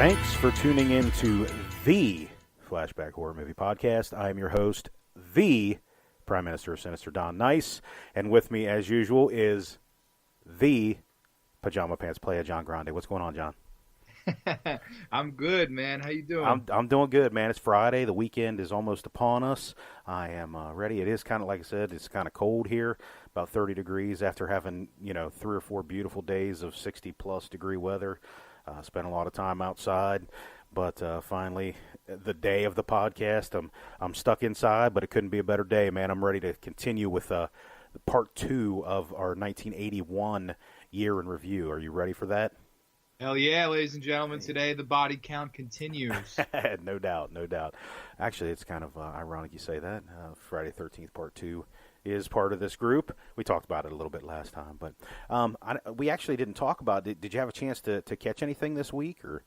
Thanks for tuning in to the Flashback Horror Movie Podcast. I am your host, the Prime Minister of Sinister, Don Nice. And with me, as usual, is the Pajama Pants Playa, John Grande. What's going on, John? I'm good, man. How you doing? I'm doing good, man. It's Friday. The weekend is almost upon us. I am ready. It is kind of, like I said, it's kind of cold here, about 30 degrees after having, 3 or 4 beautiful days of 60-plus degree weather. Spent a lot of time outside, but finally, the day of the podcast, I'm stuck inside, but it couldn't be a better day, man. I'm ready to continue with part 2 of our 1981 year in review. Are you ready for that? Hell yeah, ladies and gentlemen. Today, the body count continues. No doubt, no doubt. Actually, it's kind of ironic you say that. Friday 13th, part 2 is part of this group. We talked about it a little bit last time, but we actually didn't talk about it. Did you have a chance to catch anything this week? Or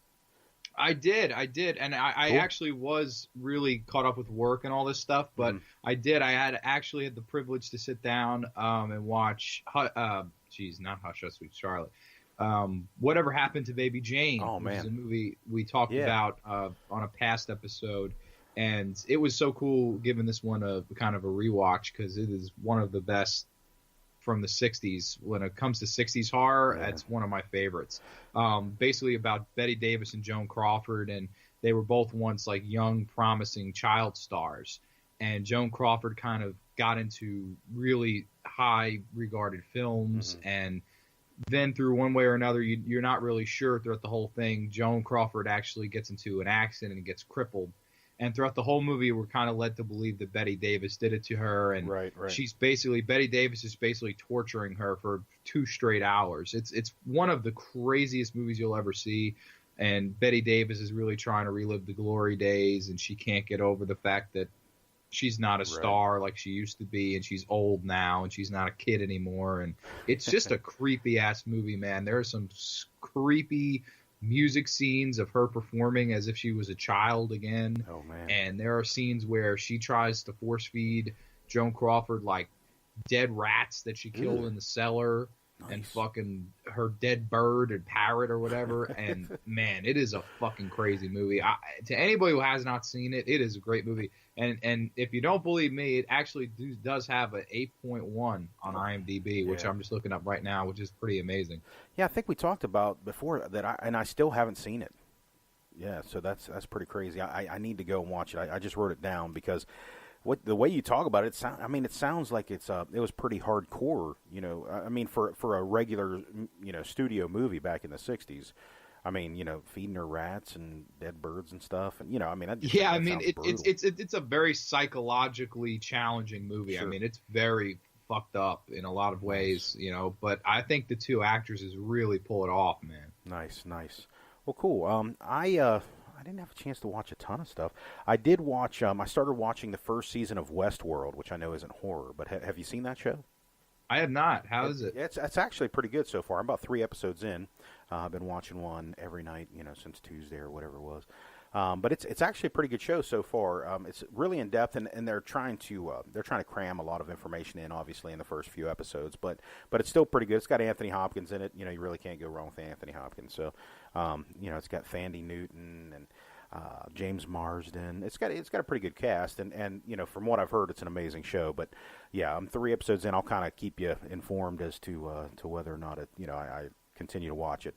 I did, and I actually was really caught up with work and all this stuff, but I did. I actually had the privilege to sit down and watch, not Hush, Hush, Sweet Charlotte. Whatever Happened to Baby Jane, which is a movie we talked about on a past episode. And it was so cool giving this one a kind of a rewatch because it is one of the best from the 60s. When it comes to 60s horror, it's one of my favorites. Basically about Bette Davis and Joan Crawford, and they were both once like young, promising child stars. And Joan Crawford kind of got into really high regarded films, and then through one way or another, you're not really sure throughout the whole thing, Joan Crawford actually gets into an accident and gets crippled. And throughout the whole movie, we're kind of led to believe that Bette Davis did it to her, and she's basically, Bette Davis is basically torturing her for 2 straight hours. It's one of the craziest movies you'll ever see, and Bette Davis is really trying to relive the glory days, and she can't get over the fact that she's not a star like she used to be, and she's old now, and she's not a kid anymore, and it's just a creepy-ass movie, man. There are some creepy music scenes of her performing as if she was a child again. Oh, man. And there are scenes where she tries to force feed Joan Crawford like dead rats that she killed in the cellar, and fucking her dead bird and parrot or whatever. And man, it is a fucking crazy movie. To anybody who has not seen it, it is a great movie. And if you don't believe me, it actually does have an 8.1 on IMDb, which I'm just looking up right now, which is pretty amazing. Yeah, I think we talked about before that, I still haven't seen it. Yeah, so that's pretty crazy. I need to go and watch it. I just wrote it down because the way you talk about it, it sounds like it was pretty hardcore. For a regular studio movie back in the 60s. Feeding her rats and dead birds and stuff, and it's a very psychologically challenging movie. Sure. It's very fucked up in a lot of ways, but I think the 2 actresses really pull it off, man. Nice. Well, cool. I didn't have a chance to watch a ton of stuff. I did watch. I started watching the first season of Westworld, which I know isn't horror, but have you seen that show? I have not. How is it? It's actually pretty good so far. I'm about 3 episodes in. I've been watching one every night, since Tuesday or whatever it was. But it's actually a pretty good show so far. It's really in depth, and they're trying to cram a lot of information in, obviously, in the first few episodes. But it's still pretty good. It's got Anthony Hopkins in it. You really can't go wrong with Anthony Hopkins. So, it's got Thandie Newton and James Marsden. It's got a pretty good cast, and from what I've heard, it's an amazing show. But yeah, I'm 3 episodes in. I'll kind of keep you informed as to whether or not I continue to watch it.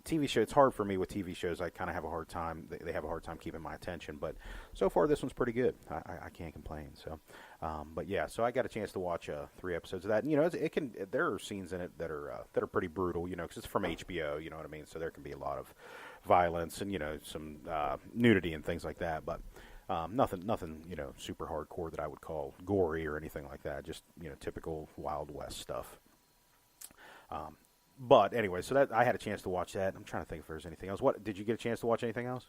TV show, it's hard for me with TV shows. I kind of have a hard time. They have a hard time keeping my attention. But so far, this one's pretty good. I can't complain. So, but yeah, so I got a chance to watch 3 episodes of that. And, there are scenes in it that are pretty brutal. Because it's from HBO. You know what I mean? So there can be a lot of violence and some nudity and things like that. But nothing super hardcore that I would call gory or anything like that. Just typical Wild West stuff. But anyway, so that I had a chance to watch that. I'm trying to think if there's anything else. What did you get a chance to watch anything else?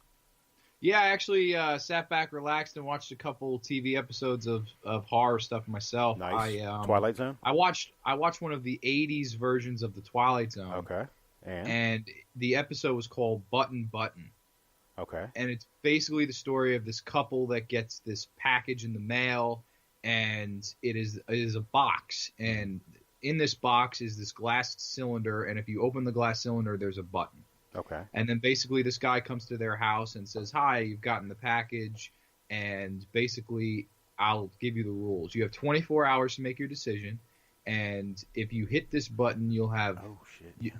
Yeah, I actually sat back, relaxed, and watched a couple TV episodes of horror stuff myself. Nice. Twilight Zone? I watched one of the 80s versions of the Twilight Zone. Okay. And the episode was called Button Button. Okay. And it's basically the story of this couple that gets this package in the mail, and it is a box, and in this box is this glass cylinder, and if you open the glass cylinder, there's a button. Okay. And then basically this guy comes to their house and says, "Hi, you've gotten the package, and basically I'll give you the rules. You have 24 hours to make your decision, and if you hit this button, you'll have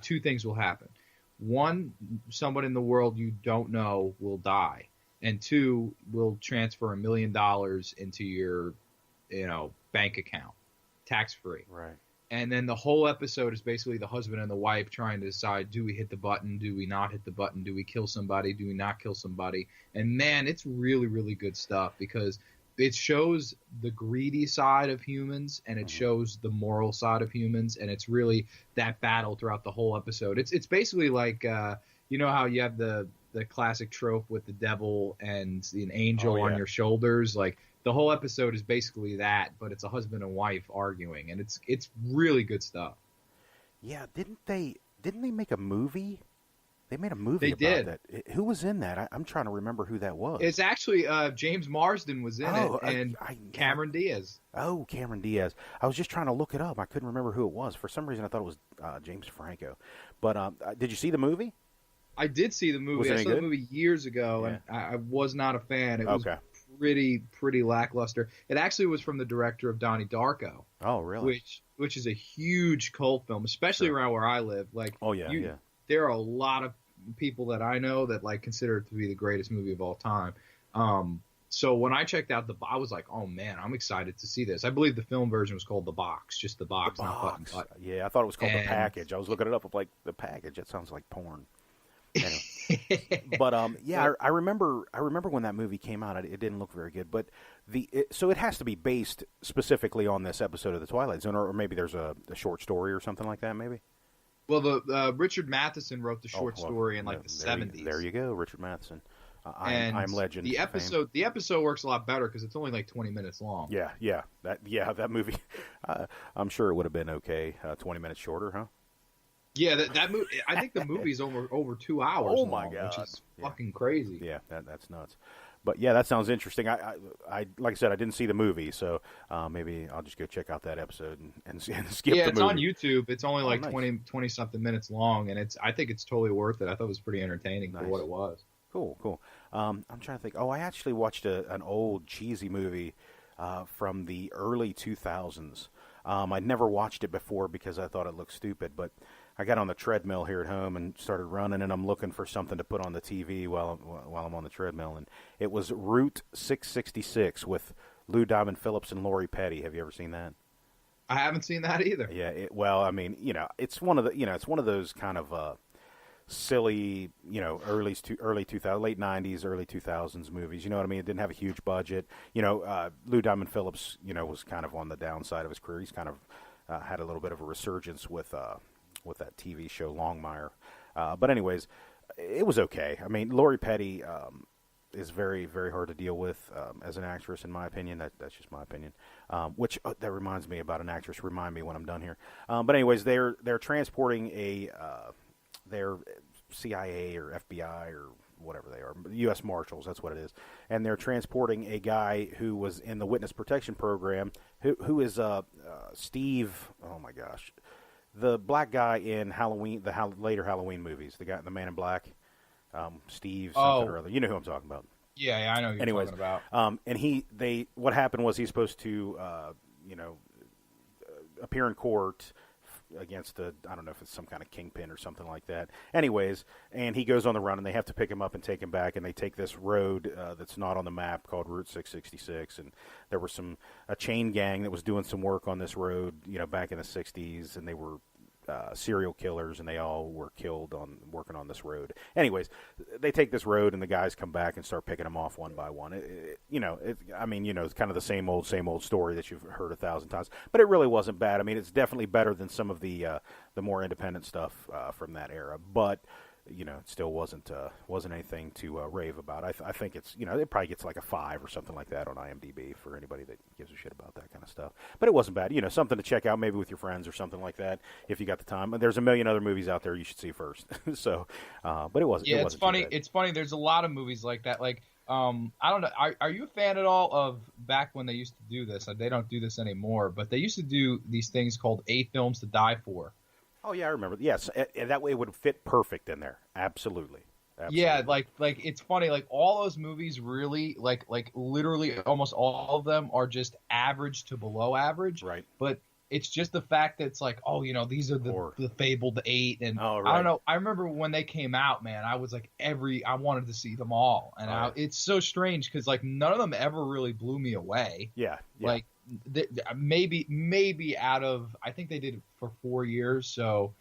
two things will happen. One, someone in the world you don't know will die, and two, will transfer $1 million into your, bank account, tax free." Right. And then the whole episode is basically the husband and the wife trying to decide, do we hit the button? Do we not hit the button? Do we kill somebody? Do we not kill somebody? And man, it's really, really good stuff because it shows the greedy side of humans and it shows the moral side of humans. And it's really that battle throughout the whole episode. It's basically like, how you have the classic trope with the devil and an angel on your shoulders. Like, the whole episode is basically that, but it's a husband and wife arguing, and it's really good stuff. Yeah, didn't they make a movie? They made a movie about that. Who was in that? I'm trying to remember who that was. It's actually James Marsden was in it, and Cameron Diaz. Oh, Cameron Diaz. I was just trying to look it up. I couldn't remember who it was. For some reason, I thought it was James Franco. But did you see the movie? I did see the movie. I saw the movie years ago, and I was not a fan. It was pretty lackluster. It actually was from the director of Donnie Darko. Oh, really? Which is a huge cult film, especially around where I live. Like, there are a lot of people that I know that consider it to be the greatest movie of all time. So when I checked out I was like, oh man, I'm excited to see this. I believe the film version was called The Box, just The Box, not Button. Yeah, I thought it was called The Package. I was looking it up. I'm like, The Package. That sounds like porn. Anyway. But I remember when that movie came out. It didn't look very good, but so it has to be based specifically on this episode of The Twilight Zone, or maybe there's a short story or something like that. Maybe. Well, the Richard Matheson wrote the short story in the 70s. There you go, Richard Matheson. I'm Legend. The episode works a lot better because it's only 20 minutes long. Yeah. That movie. I'm sure it would have been okay. 20 minutes shorter, huh? Yeah, that movie. I think the movie's over 2 hours. Oh my god, which is fucking crazy. Yeah, that's nuts. But yeah, that sounds interesting. I like I said, I didn't see the movie, so maybe I'll just go check out that episode and skip the movie. Yeah, it's on YouTube. It's only 20 something minutes long, and I think it's totally worth it. I thought it was pretty entertaining for what it was. Cool. I'm trying to think. Oh, I actually watched an old cheesy movie from the early 2000s. I'd never watched it before because I thought it looked stupid, but I got on the treadmill here at home and started running, and I'm looking for something to put on the TV while I'm on the treadmill, and it was Route 666 with Lou Diamond Phillips and Lori Petty. Have you ever seen that? I haven't seen that either. Yeah. It's one of those kind of silly, early 2000, late 90s, early 2000s movies. You know what I mean? It didn't have a huge budget. Lou Diamond Phillips, was kind of on the downside of his career. He's kind of had a little bit of a resurgence with that TV show Longmire. But anyways, it was okay. I mean, Lori Petty is very, very hard to deal with as an actress, in my opinion. That's just my opinion. Which that reminds me about an actress. Remind me when I'm done here. But anyways, they're transporting their CIA or FBI or whatever they are, U.S. Marshals, that's what it is. And they're transporting a guy who was in the witness protection program, who is Steve, oh my gosh, the black guy in Halloween, later Halloween movies, the Man in Black, Steve something or other. You know who I'm talking about. Yeah, I know who you're talking about. And what happened was he's supposed to, appear in court against I don't know if it's some kind of kingpin or something like that. Anyways, and he goes on the run, and they have to pick him up and take him back, and they take this road that's not on the map called Route 666, and there was a chain gang that was doing some work on this road, back in the 60s, and they were serial killers, and they all were killed working on this road. Anyways, they take this road, and the guys come back and start picking them off one by one. It's kind of the same old story that you've heard 1,000 times, but it really wasn't bad. I mean, it's definitely better than some of the more independent stuff from that era, but it still wasn't anything to rave about. I think it's it probably gets like a 5 or something like that on IMDb for anybody that gives a shit about that kind of stuff. But it wasn't bad. Something to check out maybe with your friends or something like that if you got the time. There's a million other movies out there you should see first. So, but it wasn't. Yeah, it wasn't it's funny. too bad. It's funny. There's a lot of movies like that. Like I don't know. Are you a fan at all of back when they used to do this? They don't do this anymore, but they used to do these things called A Films to Die For. Oh yeah, I remember. Yes, and that way it would fit perfect in there. Absolutely. Yeah, like it's funny, like all those movies really like literally almost all of them are just average to below average. Right. But it's just the fact that it's like, oh, these are the fabled eight, and Oh, right. I don't know. I remember when they came out, man, I was like I wanted to see them all, and it's so strange because like none of them ever really blew me away. Yeah. Like maybe out of, I think they did it for 4 years, so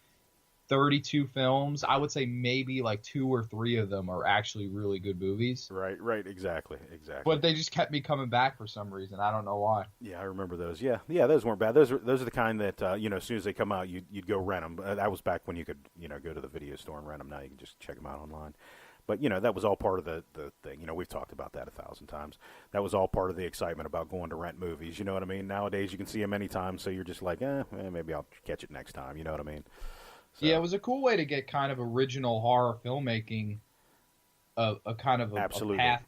32 films, I would say maybe like 2 or 3 of them are actually really good movies. Right, exactly. But they just kept me coming back for some reason. I don't know why. Yeah, I remember those. Yeah, those weren't bad. Those are the kind that as soon as they come out, you'd go rent them. That was back when you could go to the video store and rent them. Now you can just check them out online. But that was all part of the thing. We've talked about that 1,000 times. That was all part of the excitement about going to rent movies. You know what I mean? Nowadays you can see them anytime, so you're just like, maybe I'll catch it next time. You know what I mean? So. Yeah, it was a cool way to get kind of original horror filmmaking, a kind of a path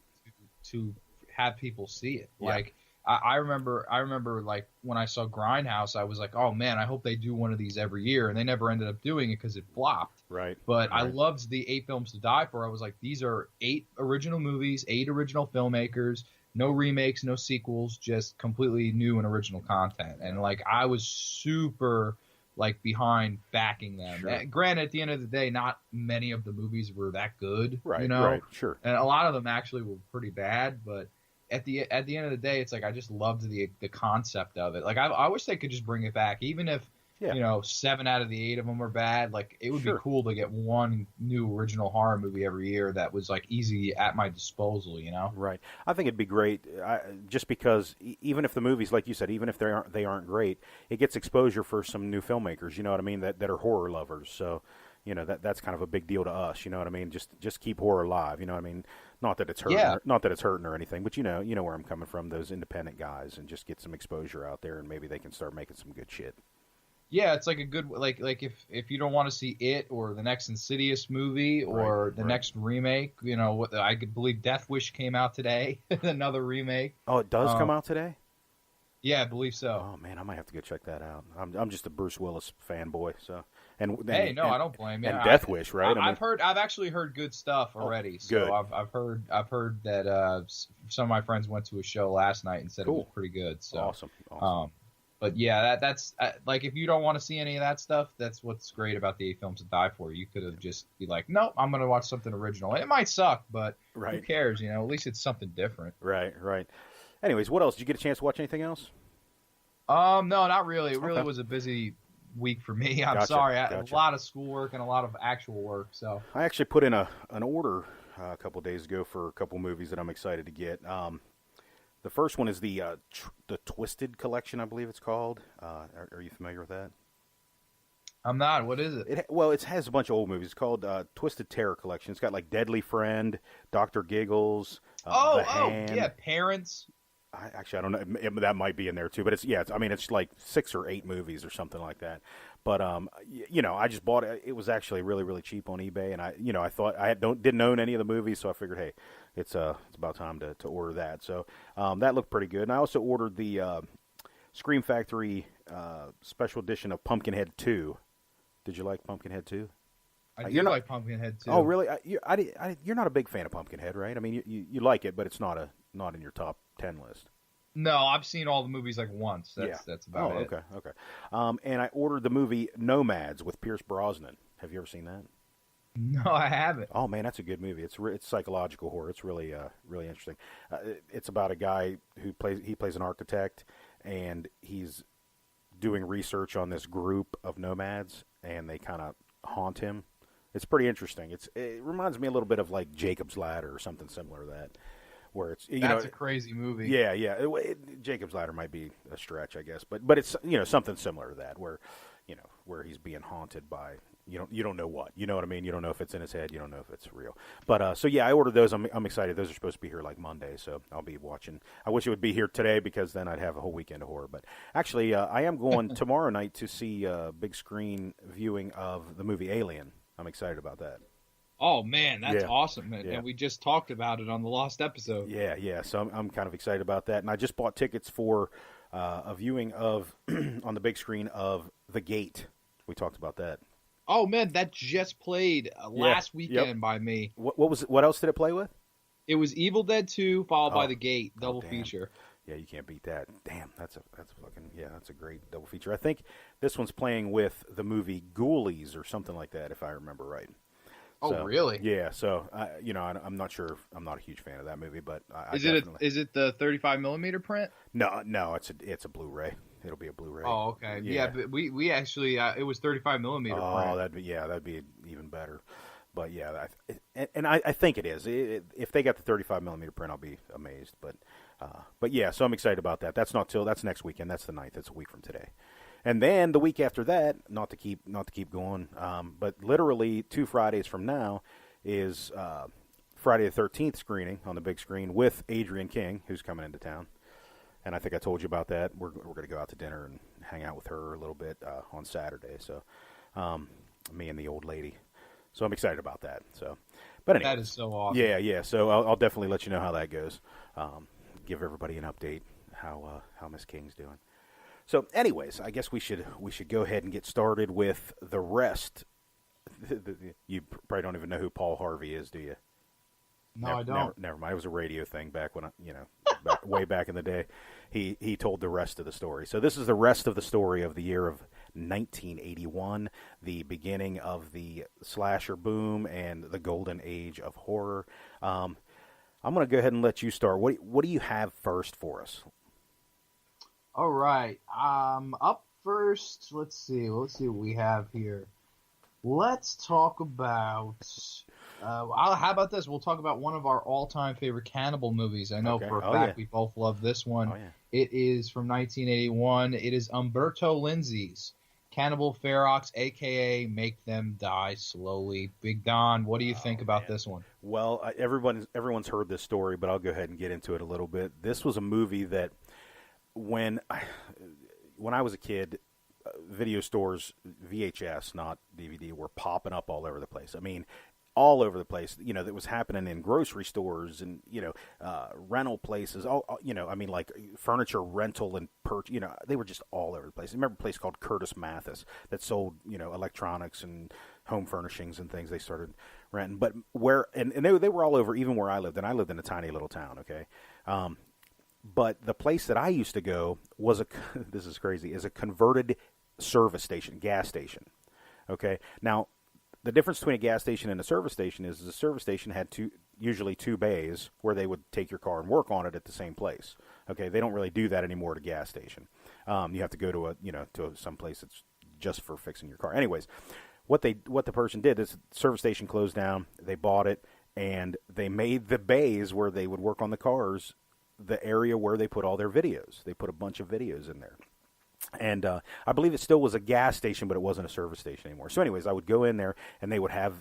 to have people see it. Yeah. Like I remember like when I saw Grindhouse, I was like, oh man, I hope they do one of these every year, and they never ended up doing it because it flopped. Right. But I loved the 8 films to die for. I was like, these are 8 original movies, 8 original filmmakers, no remakes, no sequels, just completely new and original content. And like I was super like behind backing them. Sure. Granted, at the end of the day, not many of the movies were that good. Right. Right. Sure. And a lot of them actually were pretty bad, but at the end of the day, it's like I just loved the concept of it. Like I wish they could just bring it back, even if 7 out of the 8 of them were bad. Like it would be cool to get one new original horror movie every year that was like easy at my disposal. Right. I think it'd be great, just because even if the movies, like you said, even if they aren't great, it gets exposure for some new filmmakers. You know what I mean? That are horror lovers. So. That's kind of a big deal to us. You know what I mean? Just keep horror alive. You know what I mean? Not that it's hurting, not that it's hurting or anything, but you know where I'm coming from. Those independent guys, and just get some exposure out there, and maybe they can start making some good shit. Yeah, it's like a good like if you don't want to see it or the next Insidious movie or the next remake, I could believe Death Wish came out today, another remake. Oh, it does come out today? Yeah, I believe so. Oh man, I might have to go check that out. I'm just a Bruce Willis fanboy, so. I don't blame you. And Death Wish, right? I've actually heard good stuff already. So good. I've heard that some of my friends went to a show last night and said it was pretty good. So awesome. But yeah, that's like if you don't want to see any of that stuff, that's what's great about the 8 films to die for. You could have just be like, nope, I'm going to watch something original. It might suck, but who cares? At least it's something different. Right. Anyways, what else? Did you get a chance to watch anything else? No, not really. It really was a busy week for me. I'm sorry. I had a lot of schoolwork and a lot of actual work. So I actually put in an order a couple days ago for a couple movies that I'm excited to get. The first one is the Twisted Collection, I believe it's called. Are you familiar with that? I'm not. What is it? It has a bunch of old movies. It's called Twisted Terror Collection. It's got like Deadly Friend, Dr. Giggles, The Hand. Yeah, Parents. I don't know. That might be in there too, but it's like 6 or 8 movies or something like that. But I just bought it. It was actually really, really cheap on eBay, and I thought didn't own any of the movies, so I figured, hey, it's about time to order that. So that looked pretty good. And I also ordered the Scream Factory special edition of Pumpkinhead 2. Did you like Pumpkinhead 2? I do like Pumpkinhead 2. Oh, really? You're not a big fan of Pumpkinhead, right? I mean, you like it, but it's not in your top 10 list. No, I've seen all the movies like once. That's about it. Okay. And I ordered the movie Nomads with Pierce Brosnan. Have you ever seen that? No, I haven't. Oh man, that's a good movie. It's psychological horror. It's really really interesting. It's about a guy who plays an architect, and he's doing research on this group of nomads, and they kind of haunt him. It's pretty interesting. It reminds me a little bit of like Jacob's Ladder or something similar to that. Where it's that's a crazy movie. Yeah. Jacob's Ladder might be a stretch, I guess, but it's something similar to that, where he's being haunted by you don't know what, you know what I mean. You don't know if it's in his head, you don't know if it's real. But so yeah, I ordered those. I'm excited. Those are supposed to be here like Monday, so I'll be watching. I wish it would be here today because then I'd have a whole weekend of horror. But actually, I am going tomorrow night to see a big screen viewing of the movie Alien. I'm excited about that. Oh man, that's awesome! And we just talked about it on the lost episode. Yeah. So I'm kind of excited about that, and I just bought tickets for a viewing of on the big screen of The Gate We talked about that. Oh man, that just played last weekend by me. What else did it play with? It was Evil Dead 2 followed by The Gate, double damn. feature. Yeah, you can't beat that. Damn, that's a great double feature. I think this one's playing with the movie Ghoulies or something like that, if I remember right. Oh, really? Yeah. So, I'm not sure. I'm not a huge fan of that movie, but is it the 35 millimeter print? No, it's a Blu-ray. It'll be a Bluray. Oh, okay. Yeah, but we actually it was 35 millimeter print. Oh, that'd be even better. But yeah, I think it is. If they got the 35 millimeter print, I'll be amazed. But yeah, so I'm excited about that. That's next weekend. That's the 9th. That's a week from today. And then the week after that, not to keep going, but literally 2 Fridays from now is Friday the 13th screening on the big screen with Adrienne King, who's coming into town. And I think I told you about that. We're going to go out to dinner and hang out with her a little bit on Saturday. So, me and the old lady. So I'm excited about that. So, but anyway, that is so awesome. Yeah. So I'll definitely let you know how that goes. Give everybody an update how Miss King's doing. So, anyways, I guess we should go ahead and get started with the rest. You probably don't even know who Paul Harvey is, do you? No, I don't. Never mind. It was a radio thing back when way back in the day. He told the rest of the story. So this is the rest of the story of the year of 1981, the beginning of the slasher boom and the golden age of horror. I'm going to go ahead and let you start. What do you have first for us? All right. Up first, let's see what we have here. Let's talk about. How about this? We'll talk about one of our all-time favorite cannibal movies. I know for a fact we both love this one. Oh, yeah. It is from 1981. It is Umberto Lenzi's Cannibal Ferox, a.k.a. Make Them Die Slowly. Big Don, what do you think about this one? Well, everyone's heard this story, but I'll go ahead and get into it a little bit. This was a movie that when I was a kid, video stores, VHS, not DVD, were popping up all over the place. I mean, all over the place. That was happening in grocery stores and rental places. Like furniture rental and they were just all over the place. I remember a place called Curtis Mathis that sold electronics and home furnishings and things. They started renting, but they were all over, even where I lived. And I lived in a tiny little town. Okay. But the place that I used to go was this is crazy, is a converted service station, gas station. Okay. Now, the difference between a gas station and a service station is the service station had usually two bays where they would take your car and work on it at the same place. Okay. They don't really do that anymore at a gas station. You have to go to some place that's just for fixing your car. Anyways, what the person did is the service station closed down. They bought it and they made the bays where they would work on the cars the area where they put all their videos. They put a bunch of videos in there. And I believe it still was a gas station, but it wasn't a service station anymore. So anyways, I would go in there, and they would have,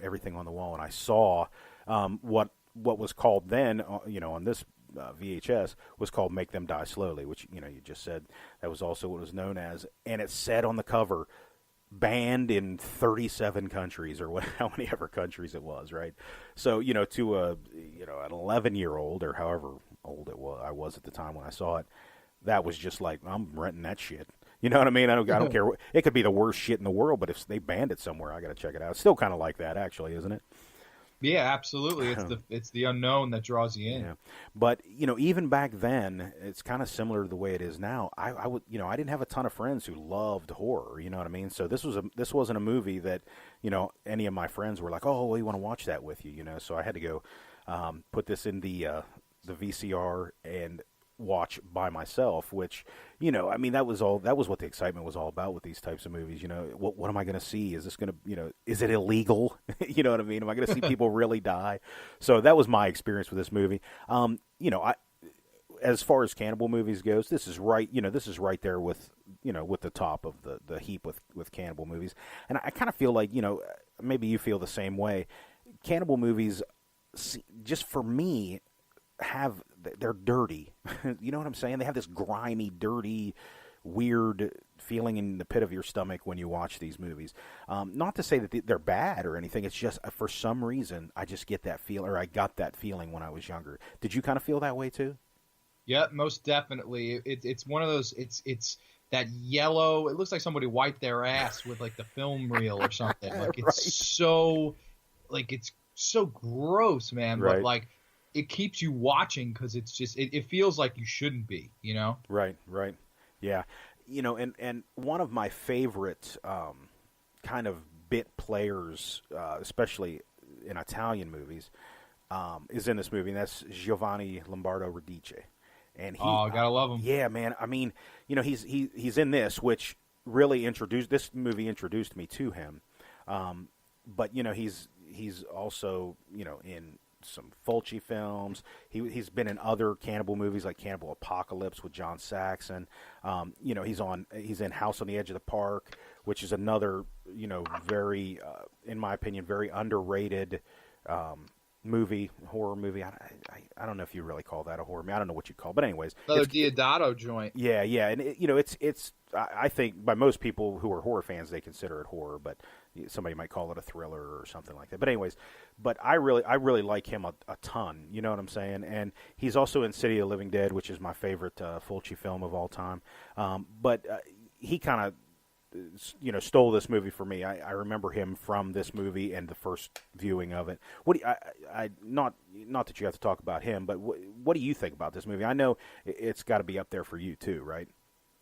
everything on the wall. And I saw what was called then, on this VHS, was called Make Them Die Slowly, which, you just said that was also what it was known as. And it said on the cover, banned in 37 countries, or how many ever countries it was, right? So, to an 11-year-old, or however old I was at the time when I saw it, that was just like, I'm renting that shit. You know what I mean? I don't care. It could be the worst shit in the world, but if they banned it somewhere, I got to check it out. It's still kind of like that, actually, isn't it? Yeah, absolutely. It's the unknown that draws you in. Yeah. But even back then, it's kind of similar to the way it is now. I didn't have a ton of friends who loved horror. You know what I mean? So this wasn't a movie that any of my friends were like, oh, we want to watch that with you. So I had to go put this in the VCR and watch by myself, which that was what the excitement was all about with these types of movies. What am I going to see? Is this going to is it illegal? You know what I mean? Am I going to see people really die? So that was my experience with this movie. As far as cannibal movies goes, this is right there with with the top of the heap with cannibal movies. And I kind of feel like maybe you feel the same way. Cannibal movies, just for me, they're dirty. You know what I'm saying? They have this grimy, dirty, weird feeling in the pit of your stomach when you watch these movies. Not to say that they're bad or anything. It's just for some reason I just get that feel, or I got that feeling when I was younger. Did you kind of feel that way too? Yeah, most definitely. It's one of those. It's that yellow. It looks like somebody wiped their ass with like the film reel or something. Like it's Right. it's so gross, man. Right. But like it keeps you watching because it's just it feels like you shouldn't be, you know? Right. Right. Yeah. And one of my favorite kind of bit players, especially in Italian movies, is in this movie, and that's Giovanni Lombardo Radice. And Gotta love him. Yeah, man. I mean, he's in this, which really this movie introduced me to him. But he's also in some Fulci films. He's been in other cannibal movies like Cannibal Apocalypse with John Saxon. He's in House on the Edge of the Park, which is another very in my opinion very underrated horror movie. I don't know if you really call that a horror movie. I don't know what you call it. But anyways, Another Deodato joint. Yeah, and it's I think by most people who are horror fans they consider it horror, but somebody might call it a thriller or something like that. But anyways, I really like him a ton. You know what I'm saying? And he's also in City of the Living Dead, which is my favorite Fulci film of all time. But he kind of stole this movie for me. I remember him from this movie and the first viewing of it. Not that you have to talk about him, but what do you think about this movie? I know it's got to be up there for you too, right?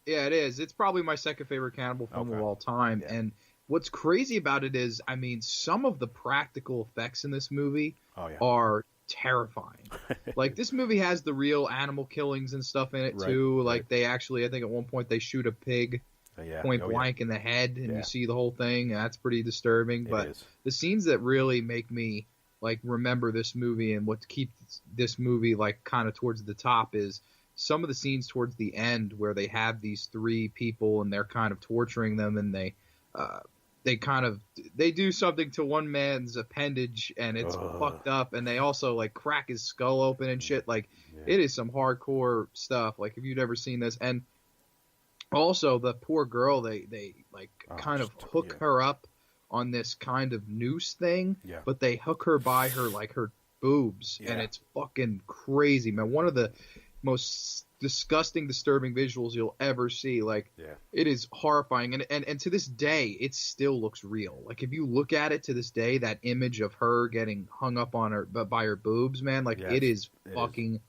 Yeah, it is. It's probably my second favorite cannibal film of all time. Yeah. And what's crazy about it is, I mean, some of the practical effects in this movie are terrifying. Like, this movie has the real animal killings and stuff in it too. Like, they actually, I think at one point they shoot a pig point blank in the head, and you see the whole thing. That's pretty disturbing. But the scenes that really make me like remember this movie and what keeps this movie like kind of towards the top is some of the scenes towards the end where they have these three people and they're kind of torturing them, and they do something to one man's appendage and it's fucked up, and they also like crack his skull open and shit. Like it is some hardcore stuff. Like if you've ever seen this. And also the poor girl, they like kind of hook her up on this kind of noose thing, but they hook her by her like her boobs, and it's fucking crazy, man. One of the most disgusting, disturbing visuals you'll ever see. Like it is horrifying, and to this day it still looks real. Like if you look at it to this day, that image of her getting hung up on her by her boobs, man, like it is fucking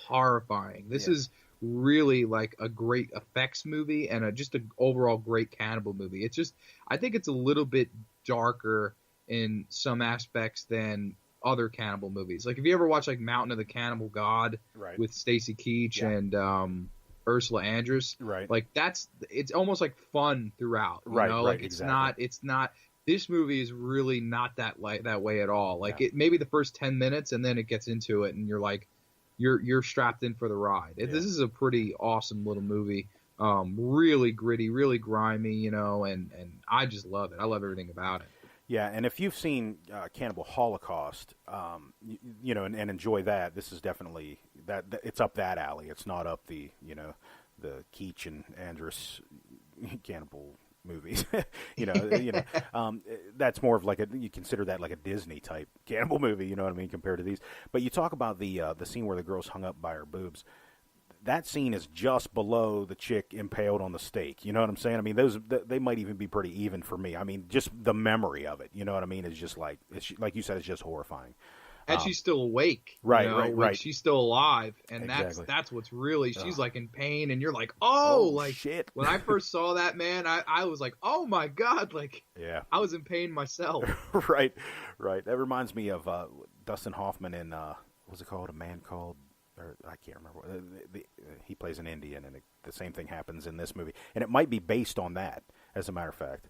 horrifying. This is really like a great effects movie and just an overall great cannibal movie. It's just, I think it's a little bit darker in some aspects than other cannibal movies. Like if you ever watch like Mountain of the Cannibal God with Stacy Keach and Ursula Andress, like it's almost like fun throughout, you know? Like it's not this movie is really not that way at all. Like it maybe the first 10 minutes and then it gets into it and you're like you're strapped in for the ride. This is a pretty awesome little movie. Really gritty, really grimy, you know, and I just love it. I love everything about it. Yeah, and if you've seen Cannibal Holocaust, you know, and enjoy that, this is definitely that it's up that alley. It's not up the the Keach and Andress cannibal movies. That's more of like you consider that like a Disney type cannibal movie. You know what I mean, compared to these. But you talk about the scene where the girl's hung up by her boobs. That scene is just below the chick impaled on the stake. You know what I'm saying? I mean, they might even be pretty even for me. I mean, just the memory of it. You know what I mean? Is just like like you said, it's just horrifying. And she's still awake, right. She's still alive, and that's what's really. She's like in pain, and you're like, shit. When I first saw that, man, I was like, oh my god, like, I was in pain myself. Right. That reminds me of Dustin Hoffman in what's it called? A Man Called. Or I can't remember. He plays an Indian, and the same thing happens in this movie, and it might be based on that. As a matter of fact,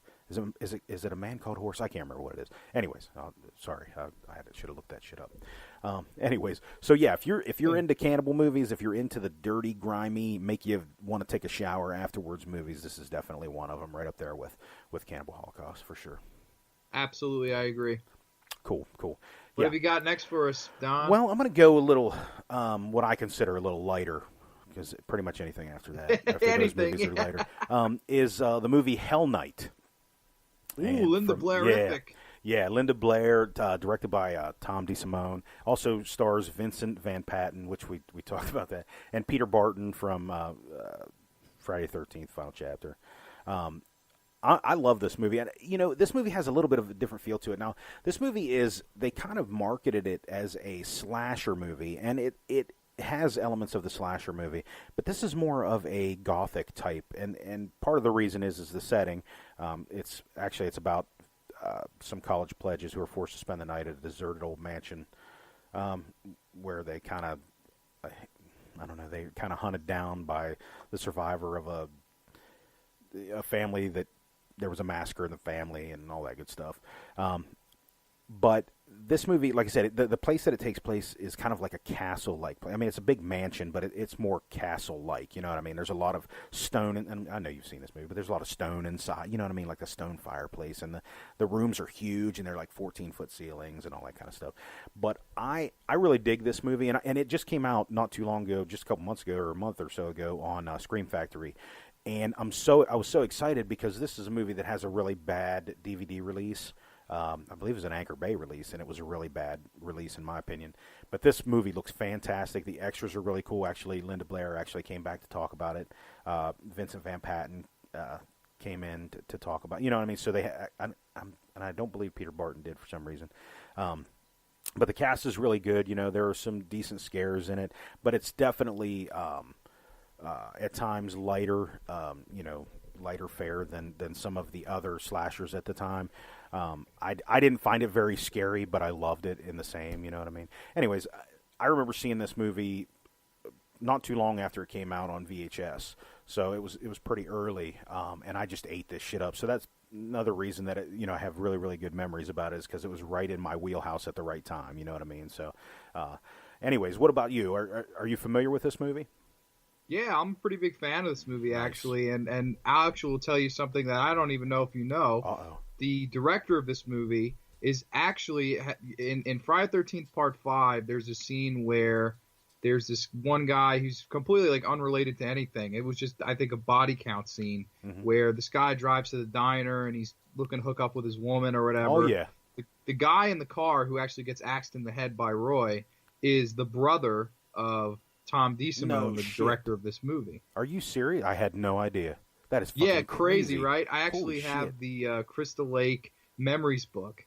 is it A Man Called Horse? I can't remember what it is. Anyways, sorry, I should have looked that shit up. Anyways, so yeah, if you're into cannibal movies, if you're into the dirty, grimy, make you want to take a shower afterwards movies, this is definitely one of them, right up there with Cannibal Holocaust for sure. Absolutely, I agree. Cool. What have you got next for us, Don? Well, I'm going to go a little, what I consider a little lighter, because pretty much anything after that, after those movies are lighter, is the movie Hell Night. Ooh, Linda Blair. Yeah, Linda Blair, directed by Tom DeSimone. Also stars Vincent Van Patten, which we talked about that, and Peter Barton from Friday 13th, final chapter. I love this movie. And, this movie has a little bit of a different feel to it. Now, this movie they kind of marketed it as a slasher movie, and it has elements of the slasher movie, but this is more of a gothic type. And part of the reason is the setting. It's about some college pledges who are forced to spend the night at a deserted old mansion where they kind of, they kind of hunted down by the survivor of a family that there was a massacre in the family and all that good stuff. But this movie, like I said, the place that it takes place is kind of like a castle-like place. I mean, it's a big mansion, but it's more castle-like. You know what I mean? There's a lot of stone, and I know you've seen this movie, but there's a lot of stone inside. You know what I mean? Like a stone fireplace, and the rooms are huge, and they're like 14-foot ceilings and all that kind of stuff. But I really dig this movie, and it just came out not too long ago, just a couple months ago or a month or so ago on Scream Factory. And I was so excited because this is a movie that has a really bad DVD release. I believe it was an Anchor Bay release, and it was a really bad release in my opinion. But this movie looks fantastic. The extras are really cool. Actually, Linda Blair actually came back to talk about it. Vincent Van Patten came in to talk about. You know what I mean? So and I don't believe Peter Barton did for some reason. But the cast is really good. There are some decent scares in it, but it's definitely at times lighter. Lighter fare than some of the other slashers at the time. I didn't find it very scary, but I loved it in the same, you know what I mean? Anyways, I remember seeing this movie not too long after it came out on VHS, so it was pretty early, and I just ate this shit up. So that's another reason that I have really, really good memories about it, is because it was right in my wheelhouse at the right time, you know what I mean? So, anyways, what about you? Are you familiar with this movie? Yeah, I'm a pretty big fan of this movie, actually, and I actually will tell you something that I don't even know if you know. Uh-oh. The director of this movie is actually, in Friday the 13th Part 5, there's a scene where there's this one guy who's completely, like, unrelated to anything. It was just, I think, a body count scene where this guy drives to the diner and he's looking to hook up with his woman or whatever. Oh, yeah. The guy in the car who actually gets axed in the head by Roy is the brother of Tom DeSimone, the director of this movie. Are you serious? I had no idea. That is fucking crazy, right? I actually have the Crystal Lake Memories book,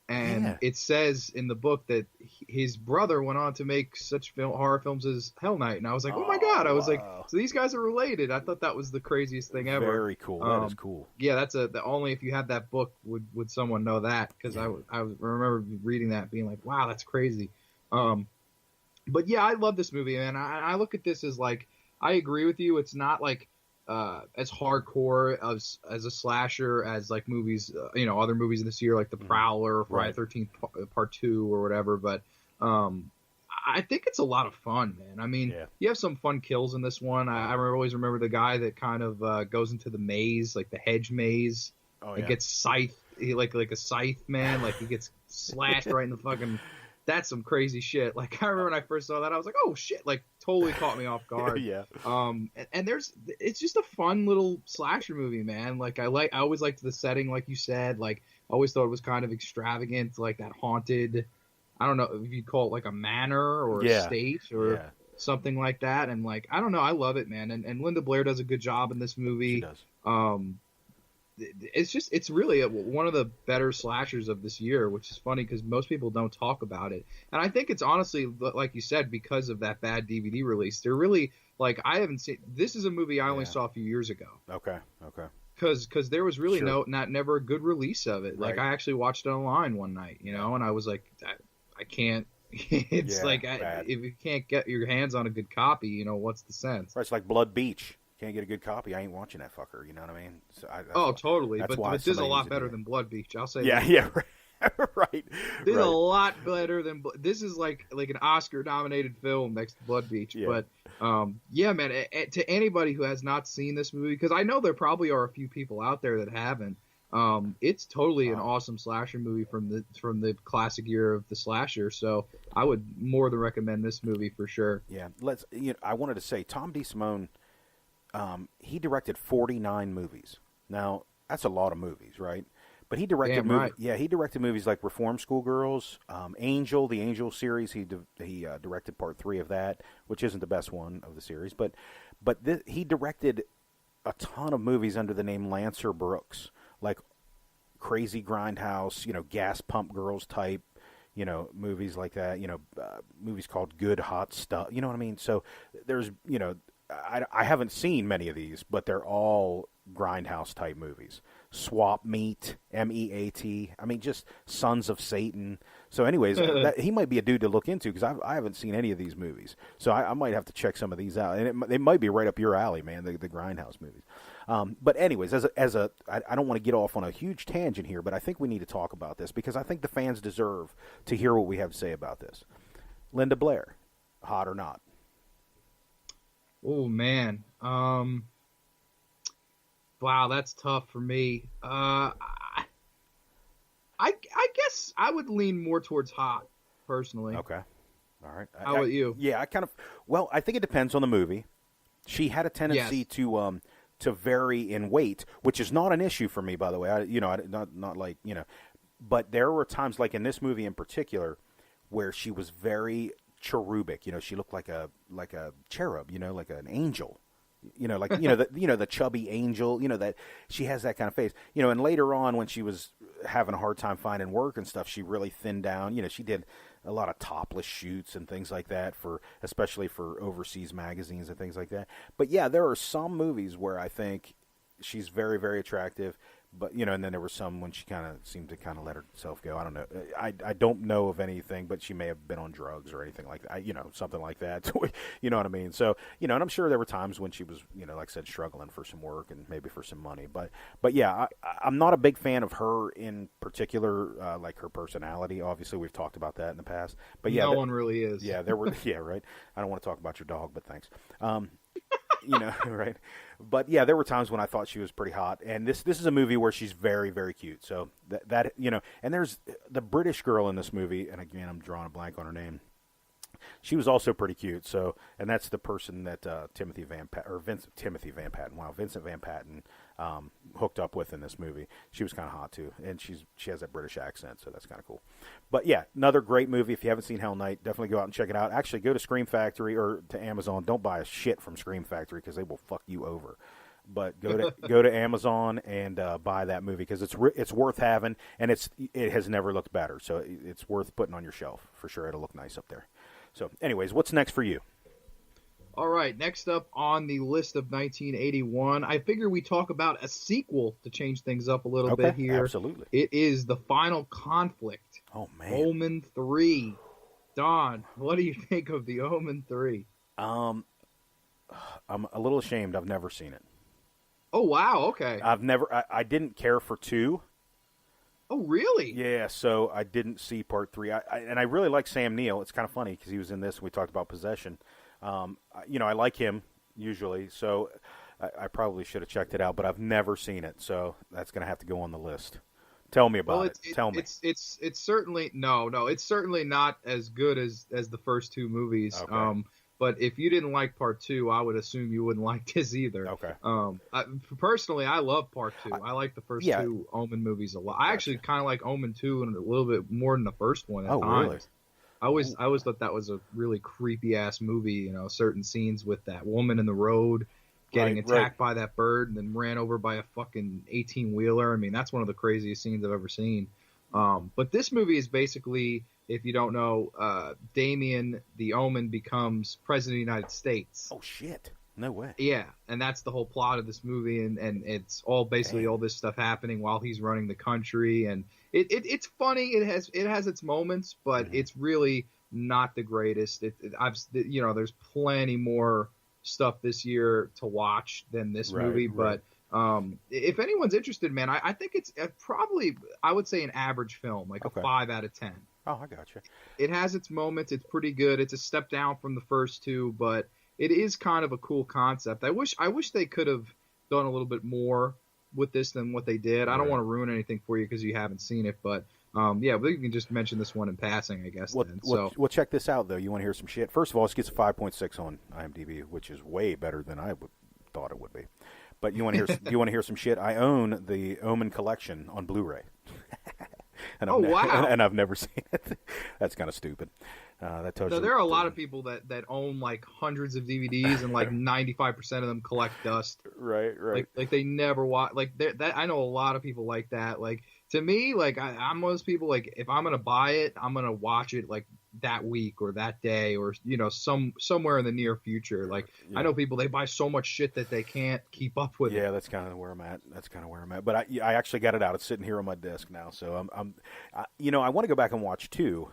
and it says in the book that his brother went on to make such horror films as Hell Night, and I was like, oh my god! I was like, so these guys are related. I thought that was the craziest thing ever. Very cool. That is cool. Yeah, that's only if you had that book would someone know that, because I remember reading that and being like, wow, that's crazy. But yeah, I love this movie, man. I look at this as like, I agree with you. It's not like as hardcore as a slasher as like movies, other movies this year, like The Prowler, Friday the 13th Part 2 or whatever. But I think it's a lot of fun, man. I mean, you have some fun kills in this one. I always remember the guy that kind of goes into the maze, like the hedge maze. It gets scythed, like a scythe, man. Like he gets slashed right in the fucking... That's some crazy shit. Like, I remember when I first saw that, I was like, oh shit, like totally caught me off guard. Yeah. And it's just a fun little slasher movie, man. Like I always liked the setting, like you said. Like I always thought it was kind of extravagant, like that haunted, I don't know if you'd call it like a manor or a state or something like that. And like, I don't know, I love it, man. And Linda Blair does a good job in this movie. She does. It's really one of the better slashers of this year, which is funny because most people don't talk about it. And I think it's honestly, like you said, because of that bad DVD release. They're really, like, I haven't seen, this is a movie I only saw a few years ago. Okay. Because there was really never a good release of it. Like, I actually watched it online one night, and I was like, I can't. It's if you can't get your hands on a good copy, what's the sense? Right, it's like Blood Beach. Can't get a good copy, I ain't watching that fucker. You know what I mean? So totally. But this is a lot better than Blood Beach. I'll say. Yeah, that. yeah, right. This is a lot better than. This is like an Oscar-nominated film next to Blood Beach. Yeah. But yeah, man. To anybody who has not seen this movie, because I know there probably are a few people out there that haven't. It's totally an awesome slasher movie from the classic year of the slasher. So I would more than recommend this movie for sure. Yeah. I wanted to say Tom DeSimone. He directed 49 movies. Now, that's a lot of movies, right? But he directed he directed movies like Reform Schoolgirls, Angel, the Angel series. He directed part 3 of that, which isn't the best one of the series. But he directed a ton of movies under the name Lancer Brooks, like Crazy Grindhouse, Gas Pump Girls type, movies like that, movies called Good Hot Stuff, you know what I mean? So there's, I haven't seen many of these, but they're all Grindhouse type movies. Swap Meat, MEAT, I mean, just Sons of Satan. So anyways, he might be a dude to look into because I haven't seen any of these movies. So I might have to check some of these out. And they might be right up your alley, man, the Grindhouse movies. But anyways, I don't want to get off on a huge tangent here, but I think we need to talk about this because I think the fans deserve to hear what we have to say about this. Linda Blair, hot or not? Oh man, wow, that's tough for me. I guess I would lean more towards hot, personally. Okay, all right. How about you? Yeah, I think it depends on the movie. She had a tendency to vary in weight, which is not an issue for me, by the way. Not like, but there were times, like in this movie in particular, where she was very cherubic. She looked like a cherub, like an angel. The chubby angel, that she has that kind of face. And later on when she was having a hard time finding work and stuff, she really thinned down. She did a lot of topless shoots and things like that especially for overseas magazines and things like that. But yeah, there are some movies where I think she's very, very attractive. But, and then there were some when she kind of seemed to kind of let herself go. I don't know. I don't know of anything, but she may have been on drugs or anything like that, something like that. You know what I mean? So, and I'm sure there were times when she was, like I said, struggling for some work and maybe for some money. But yeah, I'm not a big fan of her in particular, like her personality. Obviously, we've talked about that in the past. But yeah, no one really is. Yeah, there were. Yeah, right. I don't want to talk about your dog, but thanks. Right. But yeah, there were times when I thought she was pretty hot, and this is a movie where she's very, very cute. So that and there's the British girl in this movie, and again, I'm drawing a blank on her name. She was also pretty cute. So, and that's the person that Vincent Van Patten hooked up with in this movie. She was kind of hot too, and she has that British accent, so that's kind of cool. But yeah, another great movie. If you haven't seen Hell Night, definitely go out and check it out. Actually, go to Scream Factory or to Amazon. Don't buy a shit from Scream Factory because they will fuck you over. But go to Amazon and buy that movie because it's worth having, and it has never looked better. So it's worth putting on your shelf for sure. It'll look nice up there. So, anyways, what's next for you? All right, next up on the list of 1981, I figure we talk about a sequel to change things up a little bit here. Absolutely. It is The Final Conflict. Oh, man. Omen 3. Don, what do you think of The Omen 3? I'm a little ashamed. I've never seen it. Oh, wow, okay. I didn't care for 2. Oh, really? Yeah, so I didn't see part 3. And I really like Sam Neill. It's kind of funny because he was in this and we talked about Possession. I like him usually, so I probably should have checked it out, but I've never seen it, so that's going to have to go on the list. Tell me about it. Tell me. It's certainly it's certainly not as good as the first 2 movies. Okay. But if you didn't like part 2, I would assume you wouldn't like this either. Okay. Personally, I love part 2. I like the first 2 Omen movies a lot. I actually kind of like Omen 2 and a little bit more than the first one at times. Really? I always thought that was a really creepy ass movie. Certain scenes with that woman in the road getting attacked by that bird and then ran over by a fucking 18-wheeler. I mean, that's one of the craziest scenes I've ever seen. But this movie is basically, if you don't know, Damien the Omen becomes president of the United States. Oh shit! No way. Yeah, and that's the whole plot of this movie, and it's all basically all this stuff happening while he's running the country, and it's funny. It has its moments, but it's really not the greatest. There's plenty more stuff this year to watch than this movie, but if anyone's interested, man, I think it's probably, I would say, an average film, like a 5 out of 10. Oh, I gotcha. It has its moments. It's pretty good. It's a step down from the first 2, but it is kind of a cool concept. I wish they could have done a little bit more with this than what they did. I don't want to ruin anything for you because you haven't seen it, but we can just mention this one in passing, I guess. Well, check this out, though. You want to hear some shit? First of all, it gets a 5.6 on IMDb, which is way better than I thought it would be. But you want to hear some shit? I own the Omen collection on Blu-ray. And I've never seen it. That's kind of stupid. That tells So you. there are a lot of people that own like hundreds of DVDs and like 95% of them collect dust. Right. Like they never watch. Like that I know a lot of people like that. Like to me, like I'm one of those people. Like if I'm gonna buy it, I'm gonna watch it like that week or that day or somewhere in the near future. Like I know people, they buy so much shit that they can't keep up with. Yeah, that's kind of where I'm at. But I actually got it out. It's sitting here on my desk now. So I want to go back and watch 2.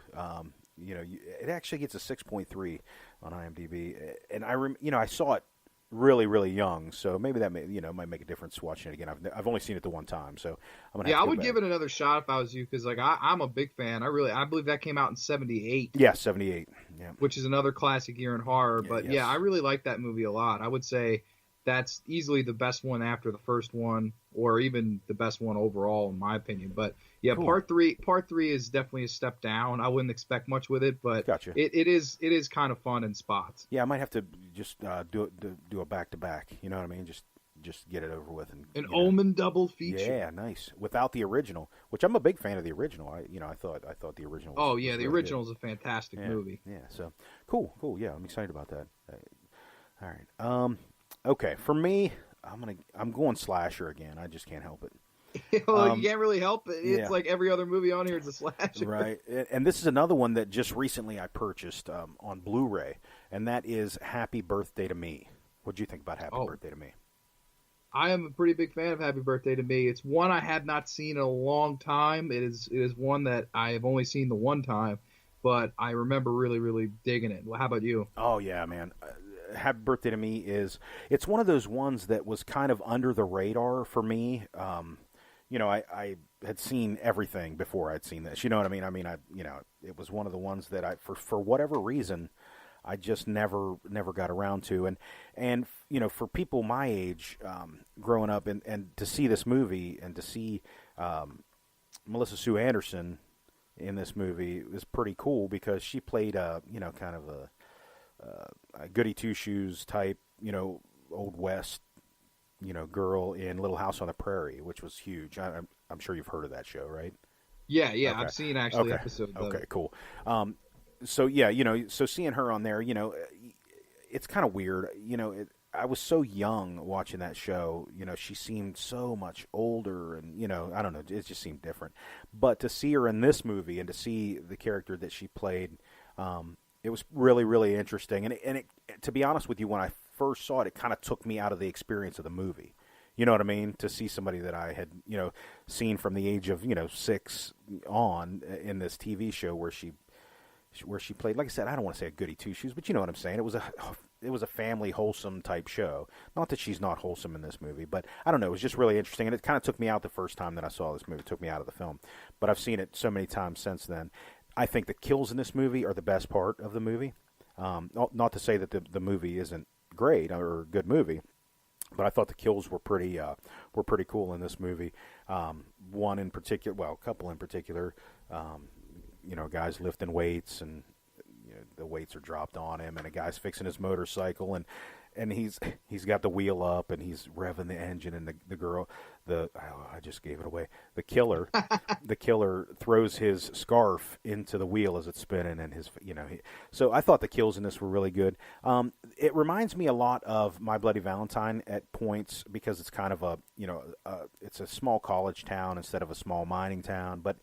It actually gets a 6.3 on IMDb, and I saw it really, really young, so maybe that might make a difference watching it again. I've only seen it the one time, so I'm gonna. Yeah, have to I would back. give it another shot if I was you, because like I'm a big fan. I believe that came out in '78. Yeah, 78. Yeah, which is another classic year in horror. But yeah, I really like that movie a lot. I would say that's easily the best one after the first one, or even the best one overall, in my opinion. But yeah, cool. Part three is definitely a step down. I wouldn't expect much with it, but gotcha. it is kind of fun in spots. Yeah, I might have to just do a back to back. You know what I mean? Just get it over with. And an Omen double feature. Yeah, nice. Without the original, which I'm a big fan of the original. I thought the original. The really original is a fantastic movie. Yeah, so cool. Yeah, I'm excited about that. All right. Okay, for me, I'm going slasher again. I just can't help it. Well, you can't really help it. It's like every other movie on here is a slasher. Right. And this is another one that just recently I purchased on Blu-ray, and that is Happy Birthday to Me. What do you think about Happy Birthday to Me? I am a pretty big fan of Happy Birthday to Me. It's one I had not seen in a long time. It is one that I have only seen the one time, but I remember really, really digging it. Well, how about you? Oh, yeah, man. Happy Birthday to Me it's one of those ones that was kind of under the radar for me. I had seen everything before I'd seen this. You know what I mean? It was one of the ones that for whatever reason, I just never got around to. And for people my age, growing up and to see this movie and to see Melissa Sue Anderson in this movie was pretty cool, because she played kind of a goody two shoes type, old West, girl in Little House on the Prairie, which was huge. I'm sure you've heard of that show, right? Yeah, okay. I've seen episodes of it. Okay, cool. So yeah, so seeing her on there, it's kind of weird. I was so young watching that show. She seemed so much older, and I don't know, it just seemed different. But to see her in this movie and to see the character that she played, it was really, really interesting. And to be honest with you, when I first saw it, it kind of took me out of the experience of the movie. You know what I mean? To see somebody that I had, seen from the age of, 6 on in this TV show where she played, like I said, I don't want to say a goody two shoes, but you know what I'm saying. It was a family wholesome type show. Not that she's not wholesome in this movie, but I don't know. It was just really interesting, and it kind of took me out the first time that I saw this movie. It took me out of the film, but I've seen it so many times since then. I think the kills in this movie are the best part of the movie. Not to say that the movie isn't great or a good movie, but I thought the kills were pretty cool in this movie. One in particular, well, a couple in particular. Guys lifting weights, and the weights are dropped on him, and a guy's fixing his motorcycle, and he's got the wheel up, and he's revving the engine, and the girl, I just gave it away. The killer throws his scarf into the wheel as it's spinning, and so I thought the kills in this were really good. It reminds me a lot of My Bloody Valentine at points, because it's kind of it's a small college town instead of a small mining town, but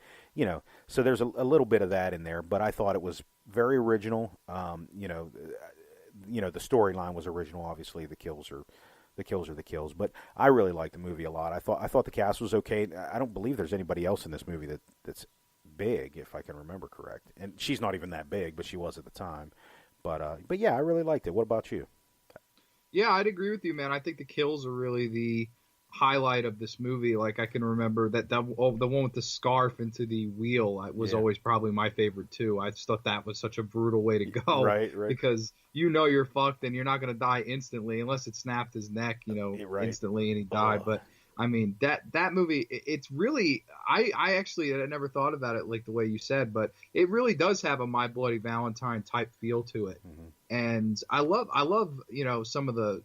so there's a little bit of that in there, but I thought it was very original. The storyline was original. Obviously, the kills are the kills, but I really liked the movie a lot. I thought the cast was okay. I don't believe there's anybody else in this movie that's big, if I can remember correct. And she's not even that big, but she was at the time. But yeah, I really liked it. What about you? Yeah, I'd agree with you, man. I think the kills are really the highlight of this movie. Like, I can remember that the one with the scarf into the wheel was always probably my favorite too. I just thought that was such a brutal way to go. Right. Because you're fucked, and you're not going to die instantly unless it snapped his neck, instantly, and he died. Oh. But I mean, that movie, it's really, I actually never thought about it like the way you said, but it really does have a My Bloody Valentine type feel to it. Mm-hmm. And I love some of the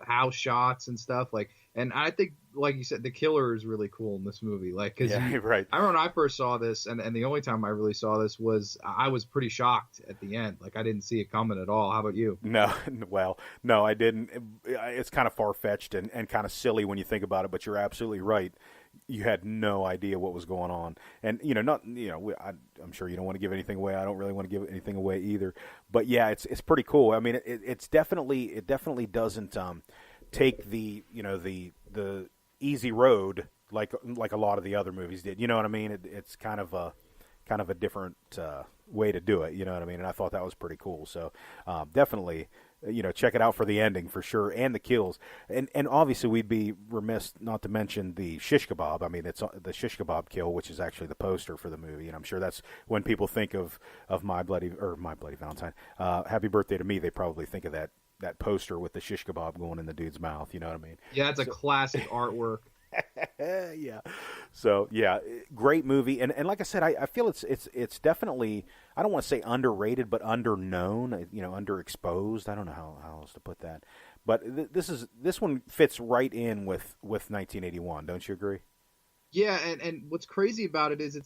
house shots and stuff, like, and I think like you said, the killer is really cool in this movie. Like, cause right. I remember when I first saw this, and the only time I really saw this was I was pretty shocked at the end. Like, I didn't see it coming at all. How about you? No, well, no, I didn't. It's kind of far-fetched and kind of silly when you think about it, but you're absolutely right. You had no idea what was going on, and I'm sure you don't want to give anything away. I don't really want to give anything away either. But yeah, it's pretty cool. I mean, it definitely doesn't take the the easy road like a lot of the other movies did. You know what I mean? It's kind of a different way to do it. You know what I mean? And I thought that was pretty cool. So definitely. Check it out for the ending for sure, and the kills, and obviously we'd be remiss not to mention the shish kebab. I mean, it's the shish kebab kill, which is actually the poster for the movie, and I'm sure that's when people think of My Bloody Valentine, Happy Birthday to Me, they probably think of that poster with the shish kebab going in the dude's mouth. You know what I mean? Yeah, it's a classic artwork. Yeah. So yeah, great movie, and like I said, I feel it's definitely, I don't want to say underrated, but underknown, underexposed. I don't know how else to put that, but this one fits right in with 1981. Don't you agree? Yeah, and what's crazy about it is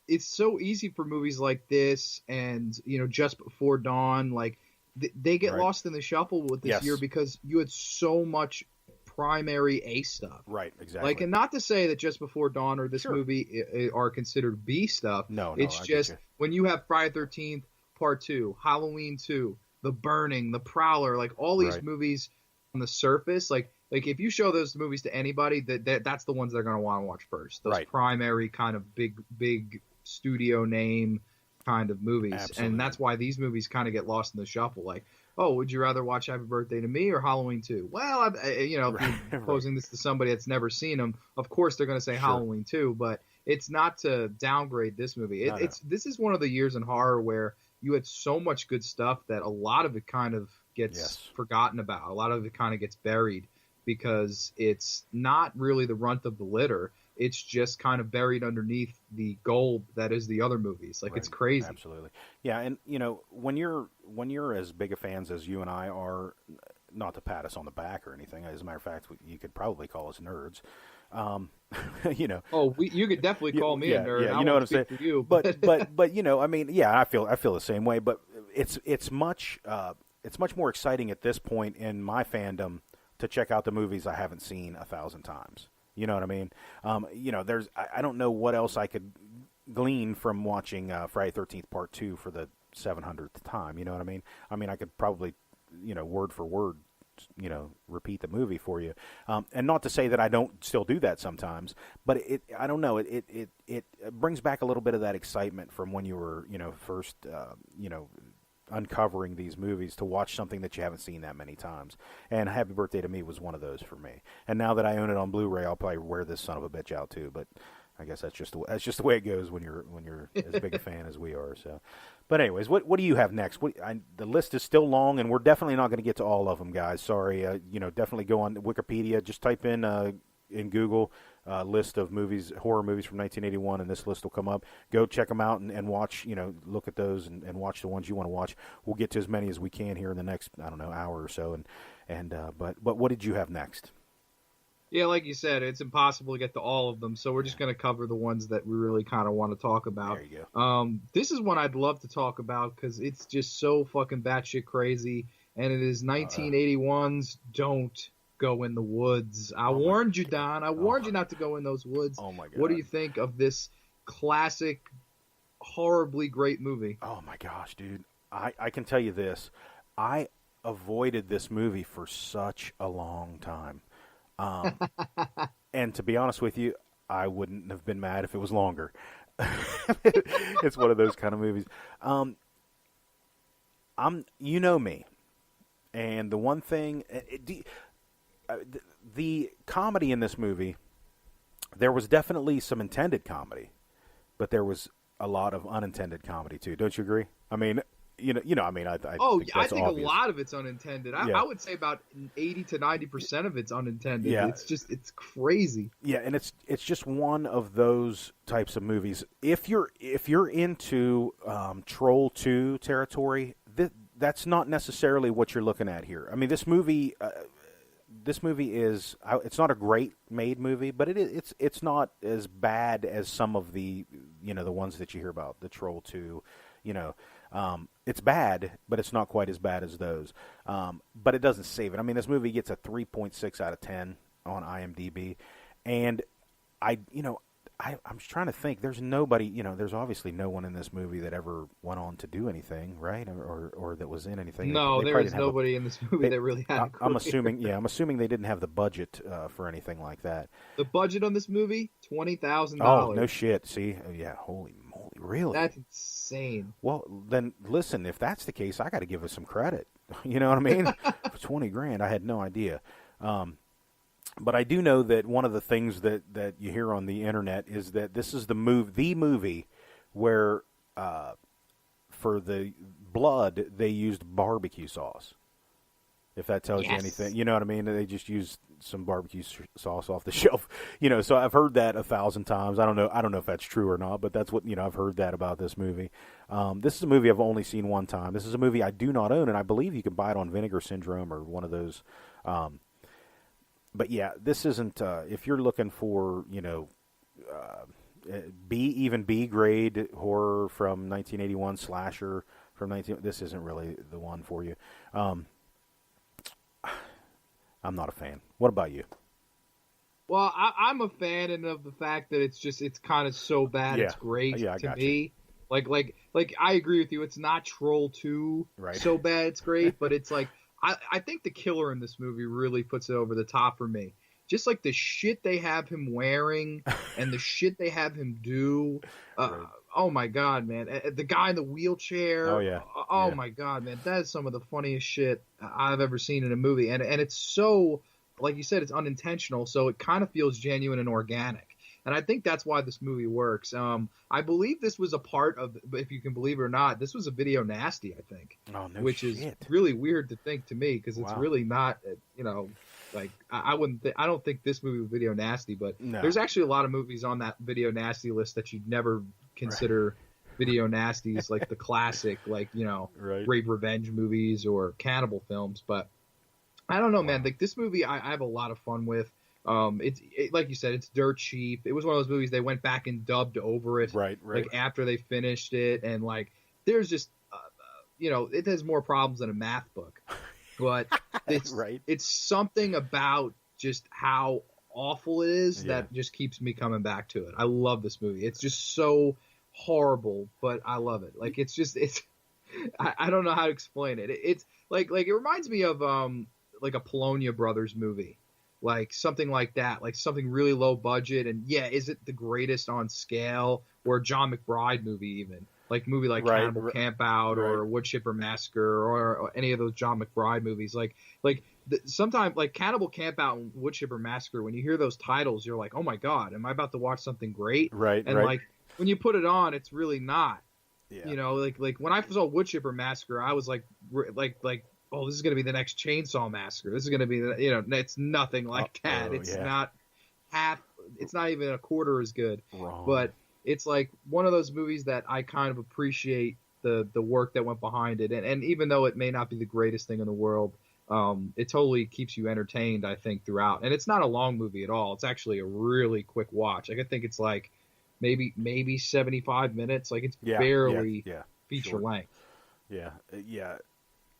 it's so easy for movies like this and Just Before Dawn, like they get lost in the shuffle with this year because you had so much primary A stuff. Right, exactly. Like, and not to say that Just Before Dawn or this movie are considered B stuff. No, it's just when you have Friday the 13th Part 2, Halloween 2, The Burning, The Prowler, like all these movies on the surface, like if you show those movies to anybody, that's the ones they're going to want to watch first. Those primary kind of big studio name kind of movies. Absolutely. And that's why these movies kind of get lost in the shuffle. Like, oh, would you rather watch Happy Birthday to Me or Halloween 2? Well, if you're posing this to somebody that's never seen them, of course they're going to say Halloween 2, but it's not to downgrade this movie. This is one of the years in horror where you had so much good stuff that a lot of it kind of gets forgotten about. A lot of it kind of gets buried because it's not really the runt of the litter. It's just kind of buried underneath the gold that is the other movies. Like, it's crazy. Absolutely. Yeah, and when you're as big a fans as you and I are, not to pat us on the back or anything. As a matter of fact, you could probably call us nerds. Oh, you could definitely call me a nerd. Yeah, you know what I'm saying. For you, but I mean, yeah, I feel the same way. But it's much more exciting at this point in my fandom to check out the movies I haven't seen 1,000 times. You know what I mean? I don't know what else I could glean from watching Friday the 13th Part 2 for the 700th time. You know what I mean? I mean, I could probably, word for word, repeat the movie for you. And not to say that I don't still do that sometimes, but I don't know. It brings back a little bit of that excitement from when you were, first, uncovering these movies to watch something that you haven't seen that many times. And Happy Birthday to Me was one of those for me. And now that I own it on Blu-ray, I'll probably wear this son of a bitch out too. But I guess that's just the way it goes when you're as big a fan as we are. So, but anyways, what do you have next? The list is still long, and we're definitely not going to get to all of them, guys. Sorry. Definitely go on Wikipedia. Just type in Google list of movies, horror movies from 1981, and this list will come up. Go check them out and watch, look at those and watch the ones you want to watch. We'll get to as many as we can here in the next, hour or so. But what did you have next? Yeah, like you said, it's impossible to get to all of them, so we're just going to cover the ones that we really kind of want to talk about. There you go. This is one I'd love to talk about because it's just so fucking batshit crazy, and it is 1981's Don't Go in the Woods. I warned you, Don. I warned you not to go in those woods. Oh, my God. What do you think of this classic, horribly great movie? Oh, my gosh, dude. I can tell you this. I avoided this movie for such a long time. And to be honest with you, I wouldn't have been mad if it was longer. It's one of those kind of movies. You know me. And the one thing... The comedy in this movie, there was definitely some intended comedy, but there was a lot of unintended comedy too. Don't you agree? I mean, I think that's I think obvious. A lot of it's unintended. I would say about 80 to 90% of it's unintended. Yeah. It's crazy. Yeah, and it's just one of those types of movies. If you're into Troll 2 territory, that's not necessarily what you're looking at here. I mean, this movie. this movie is, it's not a great made movie, but it's not as bad as some of the, the ones that you hear about, the Troll 2, it's bad, but it's not quite as bad as those. But it doesn't save it. I mean, this movie gets a 3.6 out of 10 on IMDb, and I'm just trying to think. There's nobody, there's obviously no one in this movie that ever went on to do anything, right? Or that was in anything. No, there is nobody in this movie that really had. I'm assuming they didn't have the budget for anything like that. The budget on this movie, $20,000. Oh, no shit. See, yeah, holy moly, really? That's insane. Well, then listen, if that's the case, I got to give us some credit. You know what I mean? For $20,000, I had no idea. But I do know that one of the things that you hear on the internet is that this is the movie where for the blood they used barbecue sauce. If that tells you anything, you know what I mean? They just used some barbecue sauce off the shelf. So I've heard that 1,000 times. I don't know if that's true or not, but that's what I've heard that about this movie. This is a movie I've only seen one time. This is a movie I do not own, and I believe you can buy it on Vinegar Syndrome or one of those. But yeah, this isn't. If you're looking for, B grade horror from 1981 slasher from this isn't really the one for you. I'm not a fan. What about you? Well, I'm a fan of the fact that it's kind of so bad it's great to me. You. Like I agree with you. It's not Troll 2 so bad it's great, but it's like. I think the killer in this movie really puts it over the top for me. Just like the shit they have him wearing and the shit they have him do. Oh, my God, man. The guy in the wheelchair. Oh, yeah. Oh, my God, man. That is some of the funniest shit I've ever seen in a movie. And it's so, like you said, it's unintentional, so it kind of feels genuine and organic. And I think that's why this movie works. I believe this was a part of, if you can believe it or not, this was a video nasty, I think. Oh, no which shit. is really weird to think to me because it's really not, like I don't think this movie was video nasty, but there's actually a lot of movies on that video nasty list that you'd never consider video nasties, like the classic, like, rape revenge movies or cannibal films. But I don't know, man. Like this movie, I have a lot of fun with. It's like you said, it's dirt cheap. It was one of those movies they went back and dubbed over it, right. Like after they finished it, and like there's just, it has more problems than a math book, but it's It's something about just how awful it is that just keeps me coming back to it. I love this movie. It's just so horrible, but I love it. Like it's I don't know how to explain it. It's like it reminds me of like a Polonia Brothers movie. Like something like that, like something really low budget, and is it the greatest on scale? Or a John McBride movie, even like movie like Cannibal Campout or Woodchipper Massacre or any of those John McBride movies. Sometimes like Cannibal Campout and Woodchipper Massacre, when you hear those titles, you're like, oh my God, am I about to watch something great? And like when you put it on, it's really not. Yeah. Like when I saw Woodchipper Massacre, I was like. Oh, this is going to be the next Chainsaw Massacre. This is going to be, it's nothing like that. It's not it's not even a quarter as good. Wrong. But it's like one of those movies that I kind of appreciate the work that went behind it. And even though it may not be the greatest thing in the world, it totally keeps you entertained, I think, throughout. And it's not a long movie at all. It's actually a really quick watch. Like, I think it's like maybe 75 minutes. Like, it's barely feature length. Yeah.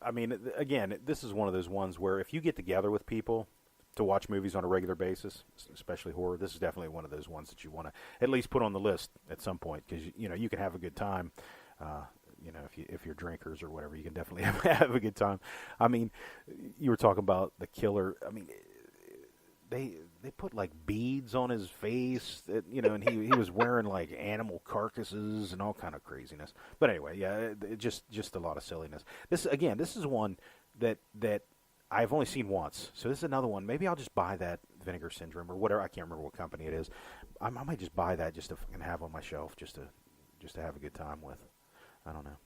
I mean, again, this is one of those ones where if you get together with people to watch movies on a regular basis, especially horror, this is definitely one of those ones that you want to at least put on the list at some point because, you can have a good time. If you're drinkers or whatever, you can definitely have a good time. I mean, you were talking about the killer. I mean, they put like beads on his face, and he was wearing like animal carcasses and all kind of craziness. But anyway, just a lot of silliness. This is one that I've only seen once, so this is another one. Maybe I'll just buy that Vinegar Syndrome or whatever. I can't remember what company it is. I might just buy that just to fucking have on my shelf, just to have a good time with. I don't know.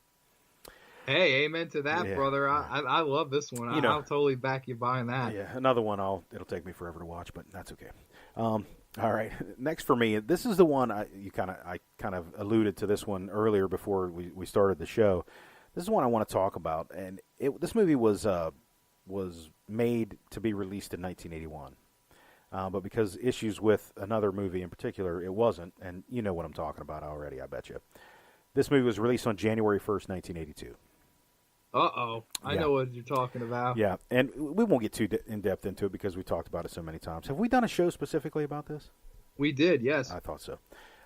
Hey, amen to that, brother. I love this one. I'll totally back you buying that. Yeah, another one. It'll take me forever to watch, but that's okay. All right, next for me, this is the one I kind of alluded to this one earlier before we started the show. This is one I want to talk about, and this movie was made to be released in 1981. But because issues with another movie in particular, it wasn't. And you know what I'm talking about already, I bet you. This movie was released on January 1st, 1982. Uh-oh. I know what you're talking about. Yeah, and we won't get too in-depth into it because we talked about it so many times. Have we done a show specifically about this? We did, yes. I thought so.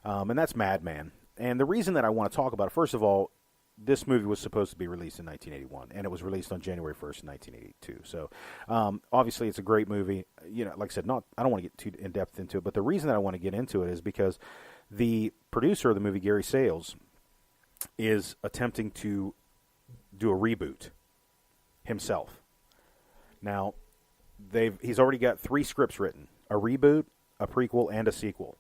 And that's Madman. And the reason that I want to talk about it, first of all, this movie was supposed to be released in 1981, and it was released on January 1st, 1982. So, obviously, it's a great movie. You know, like I said, I don't want to get too in-depth into it, but the reason that I want to get into it is because the producer of the movie, Gary Sales, is attempting to do a reboot himself. Now, he's already got 3 scripts written: a reboot, a prequel, and a sequel.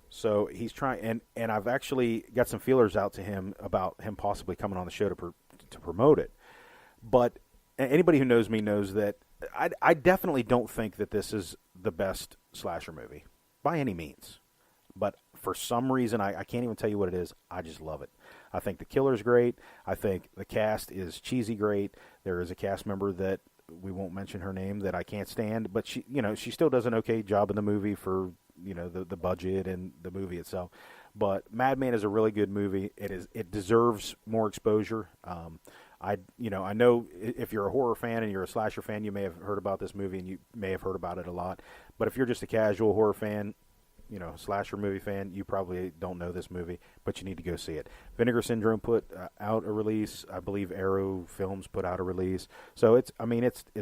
So he's trying, and I've actually got some feelers out to him about him possibly coming on the show to promote it. But anybody who knows me knows that I definitely don't think that this is the best slasher movie by any means. But for some reason, I can't even tell you what it is. I just love it. I think the killer's great. I think the cast is cheesy great. There is a cast member that we won't mention her name that I can't stand, but she still does an okay job in the movie for the budget and the movie itself. But Madman is a really good movie. It deserves more exposure. I know if you're a horror fan and you're a slasher fan, you may have heard about this movie and you may have heard about it a lot. But if you're just a casual horror fan, slasher movie fan, you probably don't know this movie, but you need to go see it. Vinegar Syndrome put out a release. I believe Arrow Films put out a release. So it's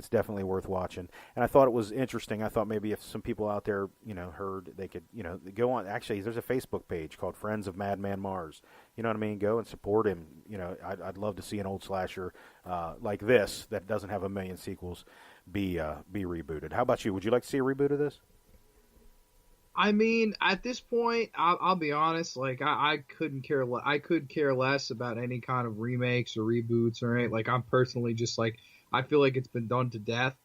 definitely worth watching. And I thought it was interesting. I thought maybe if some people out there, heard, they could, go on. Actually, there's a Facebook page called Friends of Madman Mars. You know what I mean? Go and support him. I'd love to see an old slasher like this that doesn't have a million sequels be rebooted. How about you? Would you like to see a reboot of this? I mean, at this point, I'll be honest. Like, I couldn't care. I could care less about any kind of remakes or reboots or anything. Like, I'm personally just like, I feel like it's been done to death.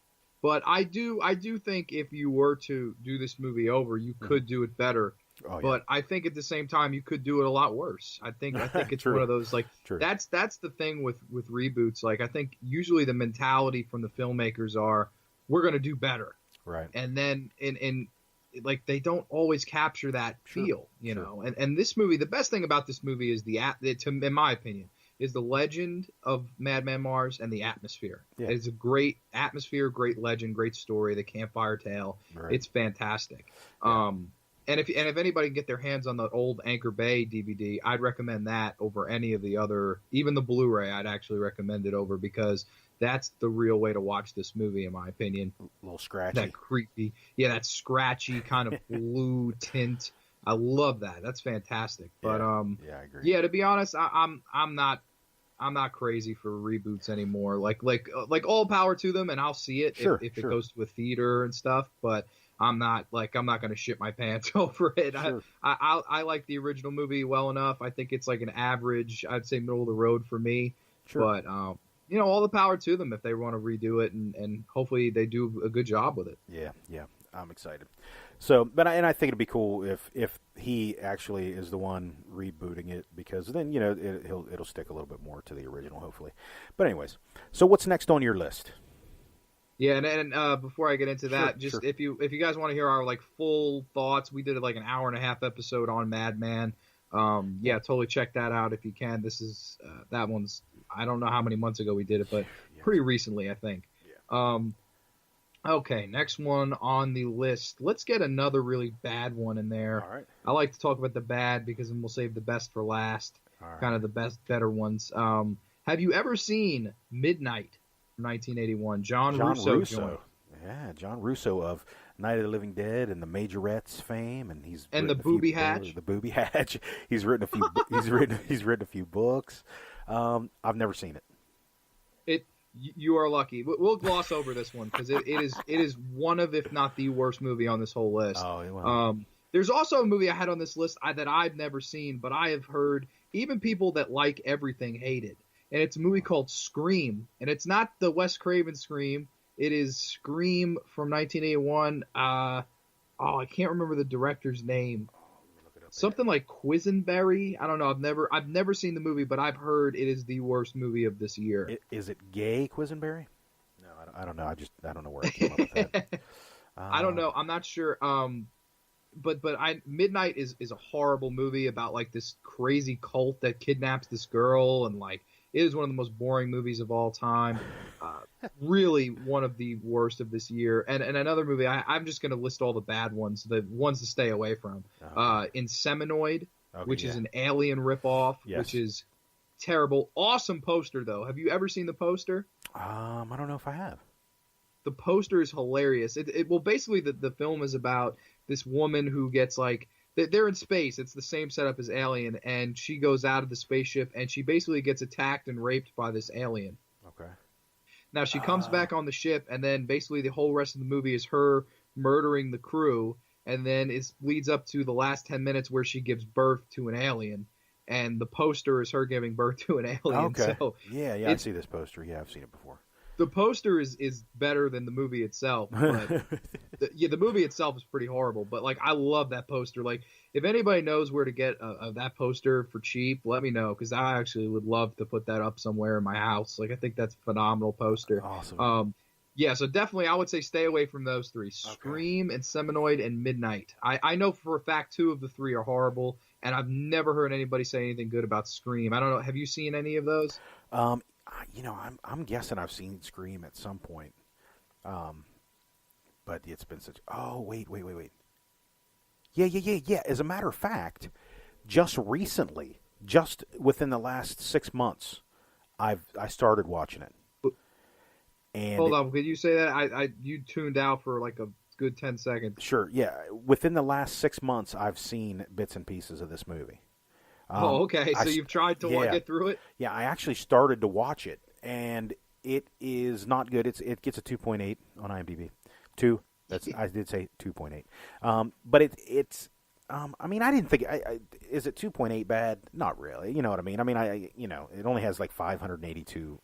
But I do think if you were to do this movie over, you could do it better. Oh, yeah. But I think at the same time, you could do it a lot worse. I think it's one of those, like, that's the thing with reboots. Like, I think usually the mentality from the filmmakers are, we're going to do better. Right. And then like, they don't always capture that feel, you know. And this movie, the best thing about this movie is in my opinion, is the legend of Madman Mars and the atmosphere. Yeah. It's a great atmosphere, great legend, great story, the campfire tale. Right. It's fantastic. Yeah. And if anybody can get their hands on the old Anchor Bay DVD, I'd recommend that over any of the other, even the Blu-ray, I'd actually recommend it over, because that's the real way to watch this movie, in my opinion. A little scratchy. That creepy, that scratchy kind of blue tint. I love that. That's fantastic. But I agree. Yeah, to be honest, I'm not crazy for reboots anymore. Like all power to them, and I'll see it if it goes to a theater and stuff. But I'm not going to shit my pants over it. Sure. I like the original movie well enough. I think it's like an average, I'd say middle of the road for me. Sure. But all the power to them if they want to redo it, and hopefully they do a good job with it. Yeah, I'm excited. So, I think it'd be cool if he actually is the one rebooting it, because then it'll stick a little bit more to the original, hopefully. But anyways, so what's next on your list? Yeah, and before I get into that, if you guys want to hear our like full thoughts, we did like an hour and a half episode on Madman. Totally check that out if you can. This is that one's, I don't know how many months ago we did it, but pretty recently, I think. Yeah. Okay, next one on the list. Let's get another really bad one in there. All right. I like to talk about the bad because then we'll save the best for last. All right. Kind of the better ones. Have you ever seen Midnight from 1981? John Russo. Yeah, John Russo of Night of the Living Dead and the Majorettes fame, and the Booby Hatch. The Booby Hatch. He's written a few. He's written a few books. I've never seen it. You are lucky. We'll gloss over this one because it is one of, if not the worst movie on this whole list. Oh, wow. There's also a movie I had on this list that I've never seen, but I have heard even people that like everything hate it. And it's a movie called Scream, and it's not the Wes Craven Scream. It is Scream from 1981. I can't remember the director's name. Something like Quisenberry. I don't know. I've never seen the movie, but I've heard it is the worst movie of this year. Is it Gay Quisenberry? No, I don't know. I don't know where I came up with that. I don't know. I'm not sure. But Midnight is a horrible movie about like this crazy cult that kidnaps this girl, and like it is one of the most boring movies of all time. Really one of the worst of this year. And another movie, I'm just going to list all the bad ones, the ones to stay away from. Inseminoid, which is an alien ripoff, which is terrible. Awesome poster though. Have you ever seen the poster? I don't know if I have. The poster is hilarious. Well, basically the film is about this woman who gets like, they're in space. It's the same setup as Alien, and she goes out of the spaceship, and she basically gets attacked and raped by this alien. Okay. Now she comes back on the ship, and then basically the whole rest of the movie is her murdering the crew, and then it leads up to the last 10 minutes where she gives birth to an alien, and the poster is her giving birth to an alien. Okay. So yeah, I see this poster. Yeah, I've seen it before. The poster is better than the movie itself, but the movie itself is pretty horrible. But like, I love that poster. Like, if anybody knows where to get that poster for cheap, let me know, because I actually would love to put that up somewhere in my house. Like, I think that's a phenomenal poster. Awesome. Yeah, so definitely I would say stay away from those three: Scream, Inseminoid, and Midnight. I know for a fact 2 of the 3 are horrible, and I've never heard anybody say anything good about Scream. I don't know. Have you seen any of those? I'm guessing I've seen Scream at some point, but it's been such. Oh, wait. Yeah. As a matter of fact, just recently, just within the last 6 months, I started watching it. And hold on, could you say that? You tuned out for like a good 10 seconds. Sure. Yeah, within the last 6 months, I've seen bits and pieces of this movie. Okay. So you've tried to get through it? Yeah, I actually started to watch it, and it is not good. It gets a 2.8 on IMDb. 2. I did say 2.8. But it's. I mean, I didn't think. Is it 2.8 bad? Not really. You know what I mean? I mean, it only has like 582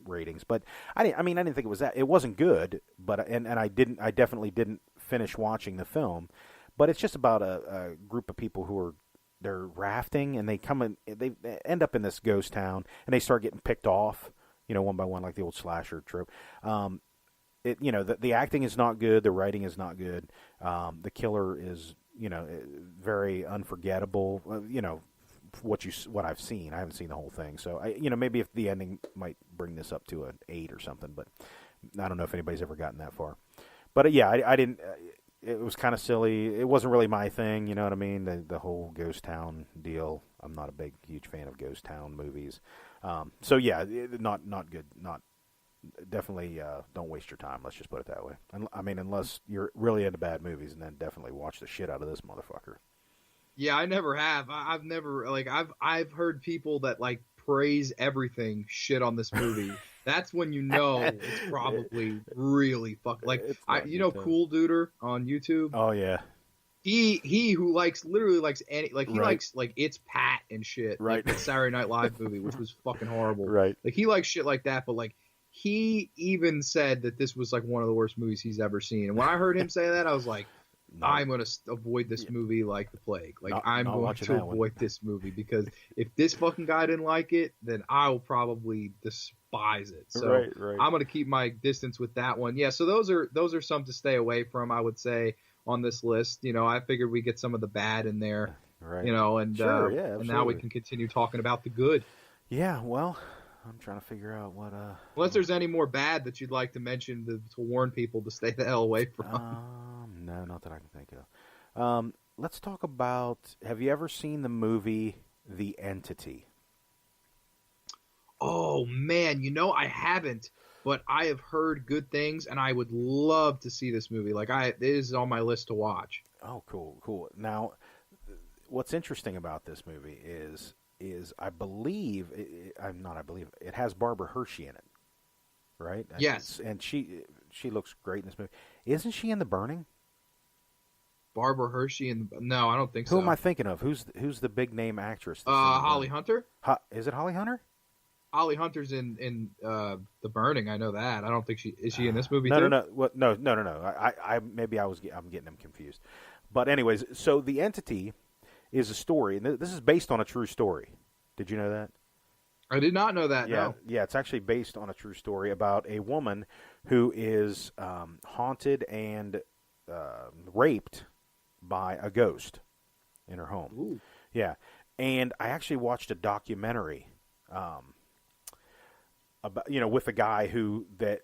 ratings, but I didn't think it was that. It wasn't good, but I definitely didn't finish watching the film. But it's just about a group of people who are. They're rafting, and they end up in this ghost town, and they start getting picked off, one by one, like the old slasher trope. The acting is not good, the writing is not good, the killer is, very unforgettable. What I've seen, I haven't seen the whole thing, so maybe if the ending might bring this up to an 8 or something, but I don't know if anybody's ever gotten that far. But yeah, I didn't. It was kind of silly. It wasn't really my thing, you know what I mean? The whole ghost town deal. I'm not a huge fan of ghost town movies. So yeah, not good. Definitely don't waste your time. Let's just put it that way. I mean, unless you're really into bad movies, and then definitely watch the shit out of this motherfucker. Yeah, I never have. I've never I've heard people that like praise everything shit on this movie. That's when you know it's probably really fucking Cool Duder on YouTube. Oh yeah. He who literally likes any likes like It's Pat and shit. Right. Like the Saturday Night Live movie, which was fucking horrible. Right. Like he likes shit like that, but like he even said that this was like one of the worst movies he's ever seen. And when I heard him say that, I was like, no. I'm going to avoid this movie like the plague. Like, I'm going to avoid this movie, because if this fucking guy didn't like it, then I will probably despise it. So right. I'm going to keep my distance with that one. Yeah, so those are some to stay away from, I would say, on this list. I figured we get some of the bad in there, right. And sure, yeah, and now we can continue talking about the good. Yeah, well, I'm trying to figure out what unless there's any more bad that you'd like to mention to warn people to stay the hell away from. No, not that I can think of. Let's talk about, have you ever seen the movie The Entity? Oh, man, I haven't, but I have heard good things, and I would love to see this movie. Like, it is on my list to watch. Oh, cool. Now, what's interesting about this movie is I believe, it has Barbara Hershey in it, right? Yes. And she looks great in this movie. Isn't she in The Burning? Barbara Hershey no, I don't think so. Who am I thinking of? Who's the big name actress? Holly Hunter. Is it Holly Hunter? Holly Hunter's in The Burning. I know that. I don't think is she in this movie too? No. I'm getting them confused. But anyways, so The Entity is a story, and this is based on a true story. Did you know that? I did not know that. Yeah, No. yeah, it's actually based on a true story about a woman who is haunted and raped by a ghost in her home. Ooh. Yeah, and I actually watched a documentary about with a guy who did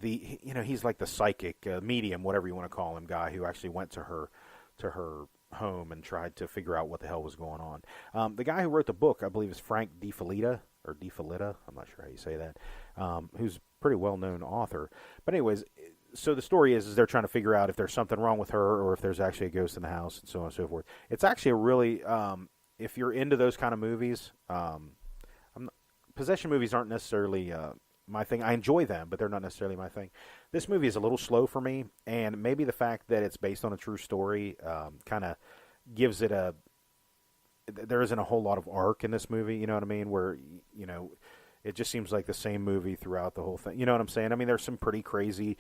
the he's like the psychic medium, whatever you want to call him, guy who actually went to her home and tried to figure out what the hell was going on. The guy who wrote the book, I believe, is Frank DiFilita or DiFilita. I'm not sure how you say that. Who's a pretty well-known author. But anyways, so the story is they're trying to figure out if there's something wrong with her or if there's actually a ghost in the house and so on and so forth. It's actually a really, if you're into those kind of movies, possession movies aren't necessarily my thing. I enjoy them, but they're not necessarily my thing. This movie is a little slow for me, and maybe the fact that it's based on a true story kind of gives it a. There isn't a whole lot of arc in this movie, you know what I mean? Where it just seems like the same movie throughout the whole thing. You know what I'm saying? I mean, there's some pretty crazy,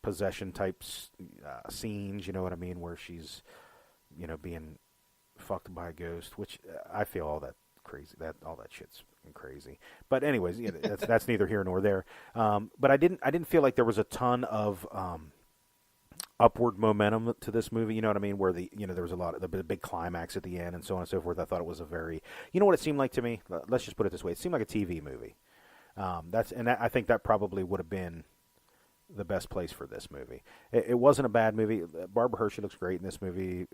possession types scenes. You know what I mean? Where she's, being fucked by a ghost, which I feel all that crazy. All that shit's crazy. But anyways, that's neither here nor there. But I didn't feel like there was a ton of upward momentum to this movie. You know what I mean? Where there was a lot of the big climax at the end and so on and so forth. I thought it was a very, what it seemed like to me. Let's just put it this way: it seemed like a TV movie. I think that probably would have been the best place for this movie. It wasn't a bad movie. Barbara Hershey looks great in this movie,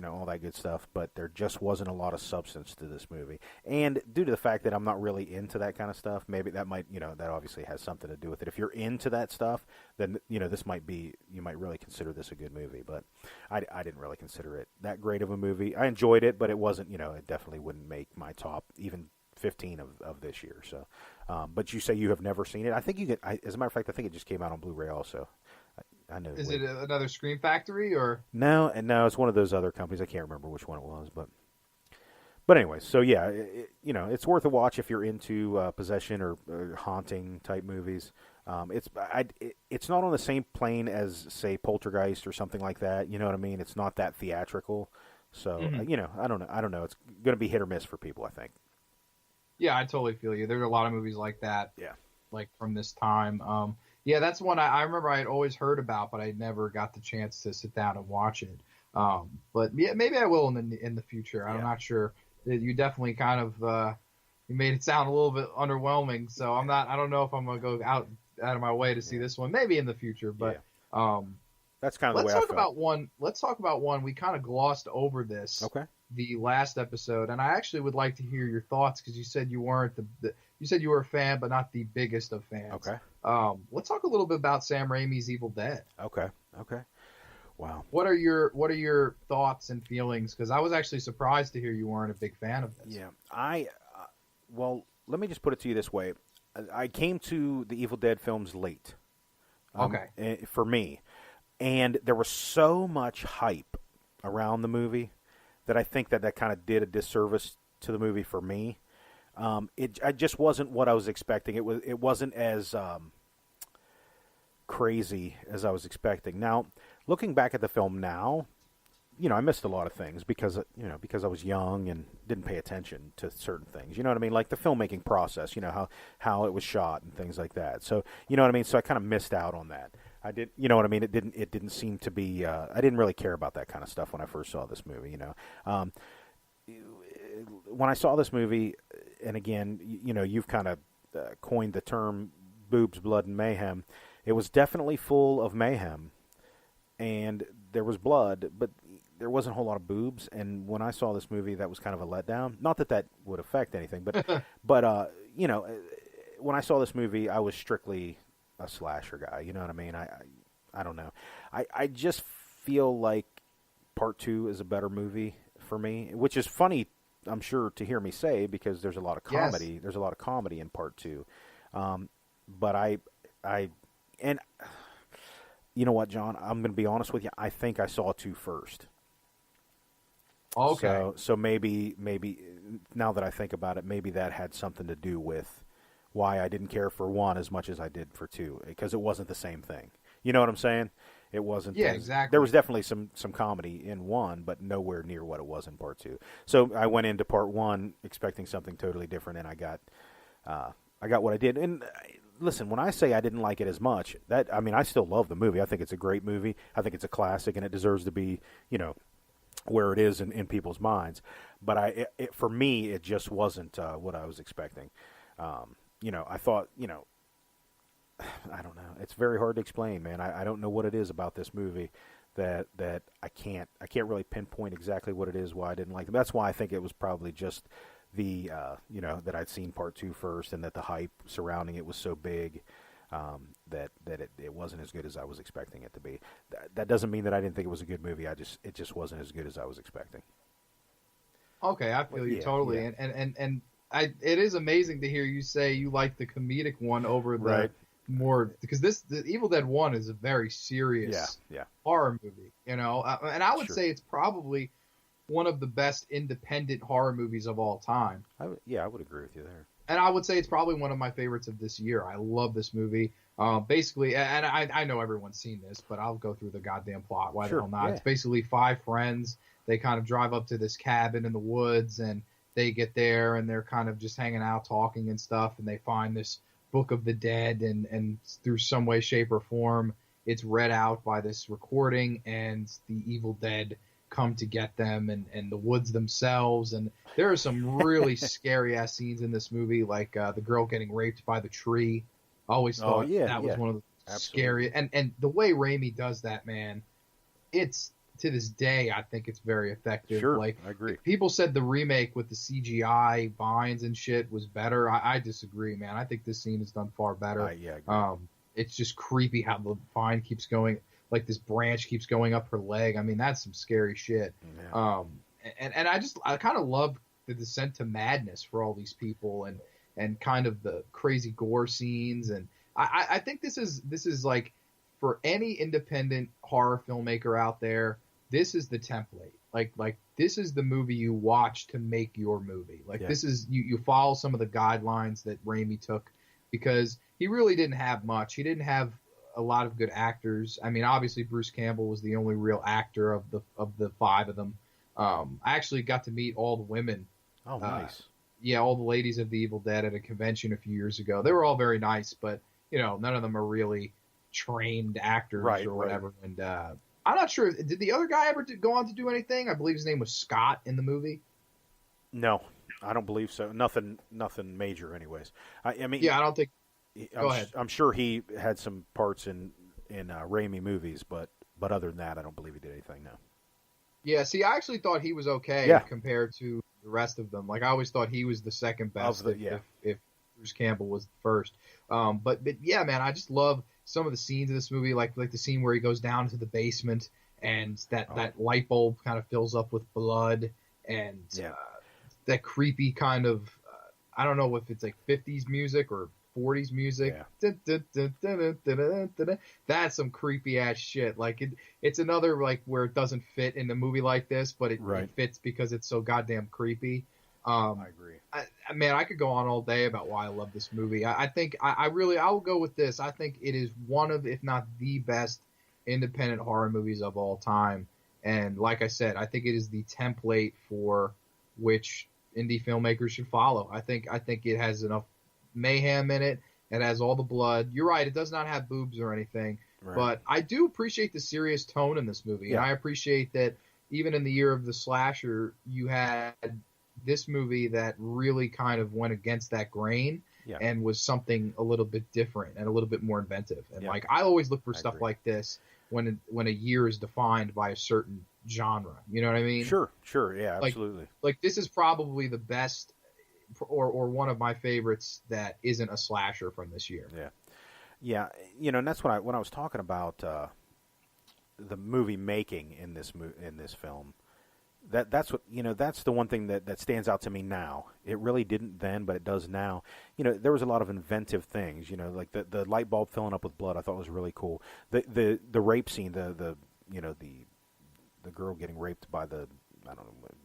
all that good stuff, but there just wasn't a lot of substance to this movie. And due to the fact that I'm not really into that kind of stuff, maybe that might, that obviously has something to do with it. If you're into that stuff, then, this might be, you might really consider this a good movie, but I didn't really consider it that great of a movie. I enjoyed it, but it wasn't, it definitely wouldn't make my top even 15 of this year. So, but you say you have never seen it. I think you can. As a matter of fact, I think it just came out on Blu-ray also. I know. Is it another Scream Factory or no? It's one of those other companies. I can't remember which one it was, but anyway. So yeah, it's worth a watch if you're into possession or haunting type movies. It's not on the same plane as say Poltergeist or something like that. You know what I mean? It's not that theatrical. So I don't know. It's going to be hit or miss for people, I think. Yeah, I totally feel you. There's a lot of movies like that. Yeah. Like from this time. Yeah, that's one I remember I had always heard about, but I never got the chance to sit down and watch it. But yeah, maybe I will in the future. I'm not sure. You definitely kind of you made it sound a little bit underwhelming, so I don't know if I'm gonna go out of my way to see this one. Maybe in the future, but that's kind of the way I felt. Let's talk about one we kind of glossed over this. Okay. The last episode, and I actually would like to hear your thoughts because you said you weren't you said you were a fan, but not the biggest of fans. Okay. Let's talk a little bit about Sam Raimi's Evil Dead. Okay. Wow. What are your thoughts and feelings? Because I was actually surprised to hear you weren't a big fan of this. Yeah, well, let me just put it to you this way: I came to the Evil Dead films late. For me, and there was so much hype around the movie that I think that kind of did a disservice to the movie for me. I just wasn't what I was expecting. It wasn't as crazy as I was expecting. Now, looking back at the film now, I missed a lot of things because I was young and didn't pay attention to certain things. You know what I mean? Like the filmmaking process, how it was shot and things like that. So, you know what I mean? So I kind of missed out on that. I did, you know what I mean? It didn't seem to be. I didn't really care about that kind of stuff when I first saw this movie. When I saw this movie, and again, you've kind of coined the term "boobs, blood, and mayhem." It was definitely full of mayhem, and there was blood, but there wasn't a whole lot of boobs. And when I saw this movie, that was kind of a letdown. Not that would affect anything, but when I saw this movie, I was strictly a slasher guy. You know what I mean? I don't know. I just feel like Part 2 is a better movie for me, which is funny, I'm sure, to hear me say, because there's a lot of comedy. Yes. There's a lot of comedy in Part 2. But and you know what, John? I'm going to be honest with you. I think I saw 2 first. Okay. So maybe now that I think about it, maybe that had something to do with why I didn't care for 1 as much as I did for 2, because it wasn't the same thing. You know what I'm saying? It wasn't. Yeah, exactly. There was definitely some comedy in one, but nowhere near what it was in part two. So I went into part one expecting something totally different, and I got what I did. And listen, when I say I didn't like it as much, I mean I still love the movie. I think it's a great movie. I think it's a classic, and it deserves to be, where it is in people's minds. But for me, it just wasn't what I was expecting. I thought, I don't know. It's very hard to explain, man. I don't know what it is about this movie that I can't really pinpoint exactly what it is why I didn't like it. That's why I think it was probably just the that I'd seen part two first, and that the hype surrounding it was so big that it wasn't as good as I was expecting it to be. That doesn't mean that I didn't think it was a good movie. It just wasn't as good as I was expecting. Okay, I feel you totally, yeah. and it is amazing to hear you say you like the comedic one over the right. more, because the Evil Dead 1 is a very serious horror movie, and I would say it's probably one of the best independent horror movies of all time. I would agree with you there. And I would say it's probably one of my favorites of this year. I love this movie. Basically, and I know everyone's seen this, but I'll go through the goddamn plot. Why the hell not? Yeah. It's basically 5 friends. They kind of drive up to this cabin in the woods, and they get there, and they're kind of just hanging out, talking and stuff, and they find this Book of the Dead, and through some way, shape, or form, it's read out by this recording, and the Evil Dead come to get them, and the woods themselves. And there are some really scary ass scenes in this movie, like the girl getting raped by the tree. I always thought that was one of the scary, and the way Raimi does that, man, it's, to this day, I think it's very effective. Sure, like, I agree. People said the remake with the CGI vines and shit was better. I disagree, man. I think this scene is done far better. I agree. It's just creepy how the vine keeps going, like this branch keeps going up her leg. I mean, that's some scary shit. Yeah. And I kind of love the descent to madness for all these people, and kind of the crazy gore scenes. And I think this is like, for any independent horror filmmaker out there, this is the template. Like this is the movie you watch to make your movie. Like this is, you follow some of the guidelines that Raimi took, because he really didn't have much. He didn't have a lot of good actors. I mean, obviously Bruce Campbell was the only real actor of the 5 of them. I actually got to meet all the women. Oh, nice. All the ladies of the Evil Dead at a convention a few years ago. They were all very nice, but none of them are really trained actors or whatever. Right. And I'm not sure. Did the other guy ever go on to do anything? I believe his name was Scott in the movie. No, I don't believe so. Nothing major, anyways. I mean, I don't think. Go ahead. I'm sure he had some parts in Raimi movies, but other than that, I don't believe he did anything. No. Yeah. See, I actually thought he was okay compared to the rest of them. Like, I always thought he was the second best if Bruce Campbell was the first. But yeah, man, I just love some of the scenes of this movie, like the scene where he goes down to the basement and that light bulb kind of fills up with blood, and that creepy kind of I don't know if it's like 50s music or 40s music. Yeah. That's some creepy ass shit. Like it's another, like, where it doesn't fit in a movie like this, but it fits because it's so goddamn creepy. I agree. Man, I could go on all day about why I love this movie. I think I will go with this. I think it is one of, if not the best, independent horror movies of all time. And like I said, I think it is the template for which indie filmmakers should follow. I think it has enough mayhem in it. It has all the blood. You're right. It does not have boobs or anything, but I do appreciate the serious tone in this movie. Yeah. And I appreciate that even in the year of the slasher, you had this movie that really kind of went against that grain and was something a little bit different and a little bit more inventive. And like, I always look for stuff like this when a year is defined by a certain genre. You know what I mean? Sure. Yeah, absolutely. Like this is probably the best or one of my favorites that isn't a slasher from this year. Yeah. And that's when I was talking about the movie making in this film. That's what that's the one thing that stands out to me now. It really didn't then, but it does now. There was a lot of inventive things. Like the light bulb filling up with blood. I thought was really cool. The rape scene. The girl getting raped by the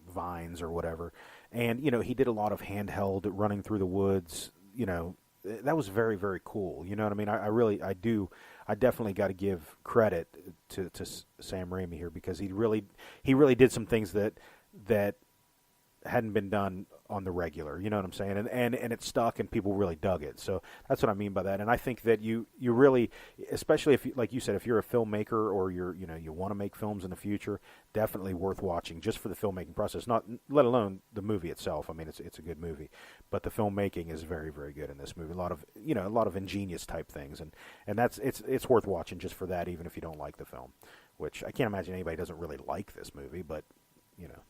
vines or whatever. And he did a lot of handheld running through the woods. that was very, very cool. You know what I mean? I definitely got to give credit to Sam Raimi here, because he really did some things that hadn't been done on the regular. You know what I'm saying? And it stuck, and people really dug it. So that's what I mean by that. And I think that you really, especially if, like you said, if you're a filmmaker, or you want to make films in the future, definitely worth watching just for the filmmaking process. Not let alone the movie itself. I mean, it's a good movie, but the filmmaking is very, very good in this movie. A lot of ingenious type things, and it's worth watching just for that, even if you don't like the film. Which I can't imagine anybody doesn't really like this movie, but you know.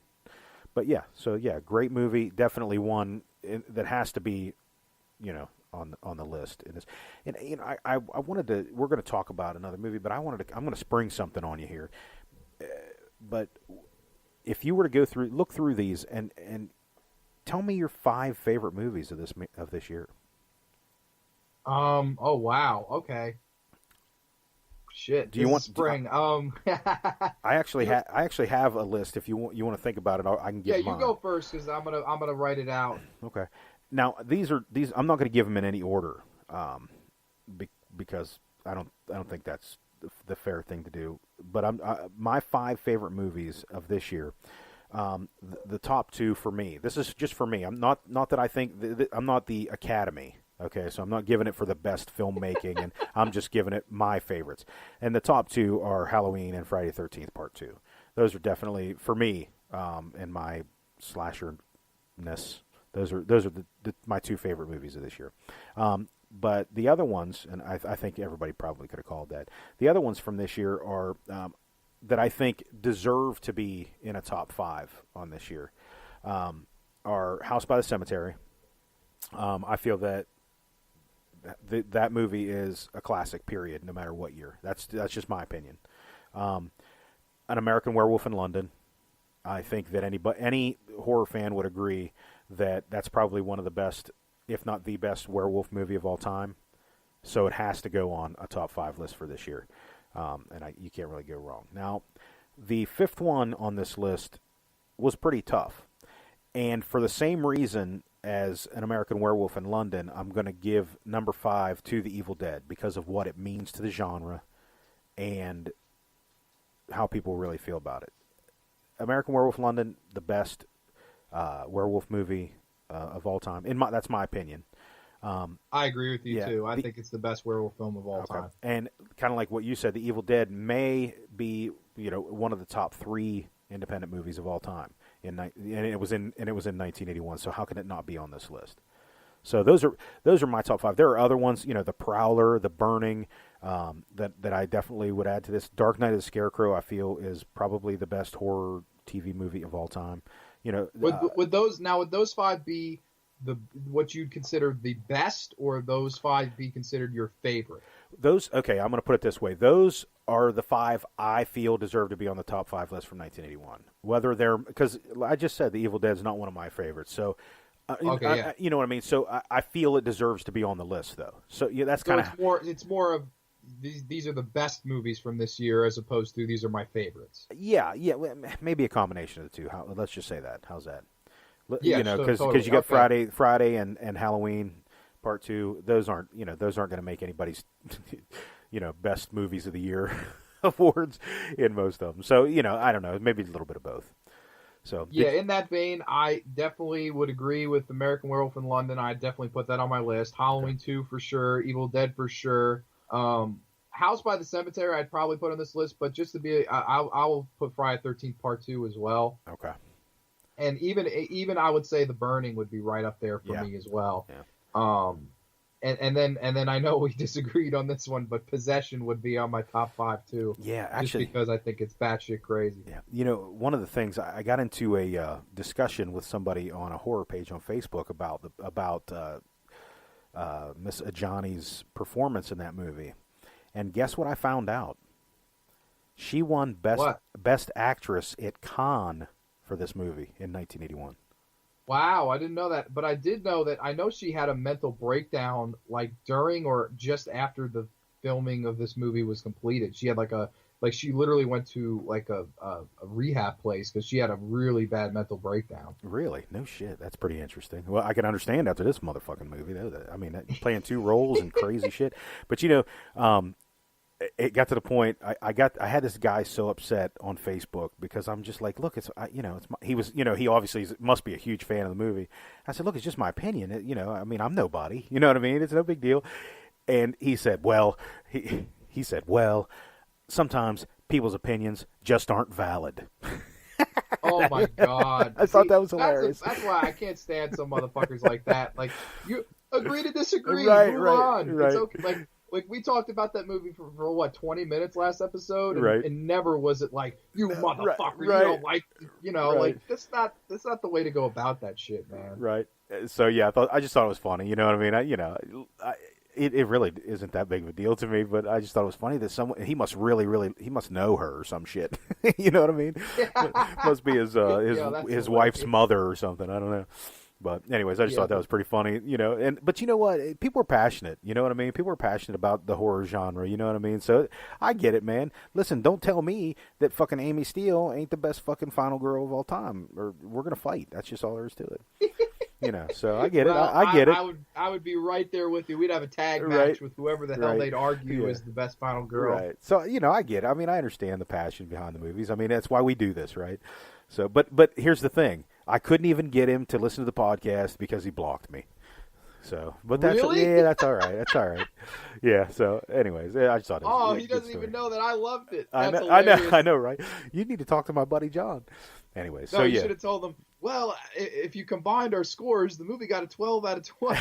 But yeah, so yeah, great movie. Definitely one that has to be, on the list. And I wanted to. We're going to talk about another movie, but I'm going to spring something on you here. But if you were to look through these, and tell me your 5 favorite movies of this year. Oh wow. Okay. Shit. Do you want spring? I actually have a list. If you want to think about it, I can give. Yeah, you go first, because I'm gonna write it out. Okay. Now these I'm not going to give them in any order, because I don't think that's the fair thing to do. But my 5 favorite movies of this year. The top 2 for me. This is just for me. I'm not that I think I'm not the Academy. Okay, so I'm not giving it for the best filmmaking, and I'm just giving it my favorites. And the top 2 are Halloween and Friday the 13th Part 2. Those are definitely, for me, in my slasher-ness, those are my 2 favorite movies of this year. But the other ones, and I think everybody probably could have called that, the other ones from this year are that I think deserve to be in a top 5 on this year are House by the Cemetery. I feel that that movie is a classic, period, no matter what year. That's just my opinion. An American Werewolf in London. I think that any horror fan would agree that that's probably one of the best, if not the best, werewolf movie of all time. So it has to go on a top 5 list for this year. You can't really go wrong. Now, the 5th one on this list was pretty tough. And for the same reason as An American Werewolf in London, I'm going to give number 5 to The Evil Dead, because of what it means to the genre and how people really feel about it. American Werewolf in London, the best werewolf movie of all time. That's my opinion. I agree with you too. I think it's the best werewolf film of all time. And kind of like what you said, The Evil Dead may be one of the top 3 independent movies of all time. And it was in 1981. So how can it not be on this list? So those are my top 5. There are other ones, The Prowler, The Burning, that I definitely would add to this. Dark Knight of the Scarecrow, I feel, is probably the best horror TV movie of all time. Would those 5 be what you'd consider the best, or those 5 be considered your favorite? I'm going to put it this way. Those are the 5 I feel deserve to be on the top 5 list from 1981. Whether they're, because I just said The Evil Dead is not one of my favorites, so you know what I mean. So I feel it deserves to be on the list, though. So yeah, that's kind of it's more of these are the best movies from this year, as opposed to these are my favorites. Yeah, maybe a combination of the two. Let's just say that. How's that? Yeah, because totally. You got Friday and Halloween Part 2. Those aren't going to make anybody's best movies of the year awards in most of them. So I don't know, maybe a little bit of both. So yeah, in that vein, I definitely would agree with American Werewolf in London. I definitely put that on my list. Halloween 2 for sure. Evil Dead for sure. House by the Cemetery I'd probably put on this list, but just to be, I will put Friday 13th Part 2 as well. Okay. And even I would say The Burning would be right up there for me as well. Yeah. And then I know we disagreed on this one, but Possession would be on my top 5 too. Yeah, actually, just because I think it's batshit crazy. Yeah, one of the things I got into a discussion with somebody on a horror page on Facebook about Miss Ajani's performance in that movie, and guess what I found out? She won best actress at Cannes for this movie in 1981. Wow, I didn't know that, but I did know that. I know she had a mental breakdown, like during or just after the filming of this movie was completed. She had like a Like she literally went to like a rehab place because she had a really bad mental breakdown. Really? No shit. That's pretty interesting. Well, I can understand after this motherfucking movie, though. I mean, playing two roles and crazy shit. But it got to the point. I had this guy so upset on Facebook because I'm just like, look, he was, he obviously must be a huge fan of the movie. I said, look, it's just my opinion. I mean, I'm nobody. You know what I mean? It's no big deal. And he said, well, he said, well, sometimes people's opinions just aren't valid. Oh my God! I thought that was hilarious. That's why I can't stand some motherfuckers like that. Like, you agree to disagree. Right, Move right, on. right. It's okay. Like we talked about that movie for what, 20 minutes last episode, and, right. and never was it like, you motherfucker, right. you don't like, right. like that's not the way to go about that shit, man. Right. So yeah, I just thought it was funny. You know what I mean? It really isn't that big of a deal to me, but I just thought it was funny that he must he must know her or some shit. You know what I mean? Must be his wife's mother or something. I don't know. But anyways, I just thought that was pretty funny, but you know what? People are passionate, you know what I mean? People are passionate about the horror genre, you know what I mean? So I get it, man. Listen, don't tell me that fucking Amy Steele ain't the best fucking final girl of all time, or we're going to fight. That's just all there is to it. So I get it. I get it. I would be right there with you. We'd have a tag match with whoever the hell they'd argue is the best final girl. Right. So, I get it. I mean, I understand the passion behind the movies. I mean, that's why we do this, right? So, but here's the thing. I couldn't even get him to listen to the podcast because he blocked me. So, but that's really? Yeah, that's all right. That's all right. Yeah. So, anyways, I just thought it was he doesn't even know that I loved it. I know, right? You need to talk to my buddy John. Anyway, so you should have told them. Well, if you combined our scores, the movie got a 12 out of 20.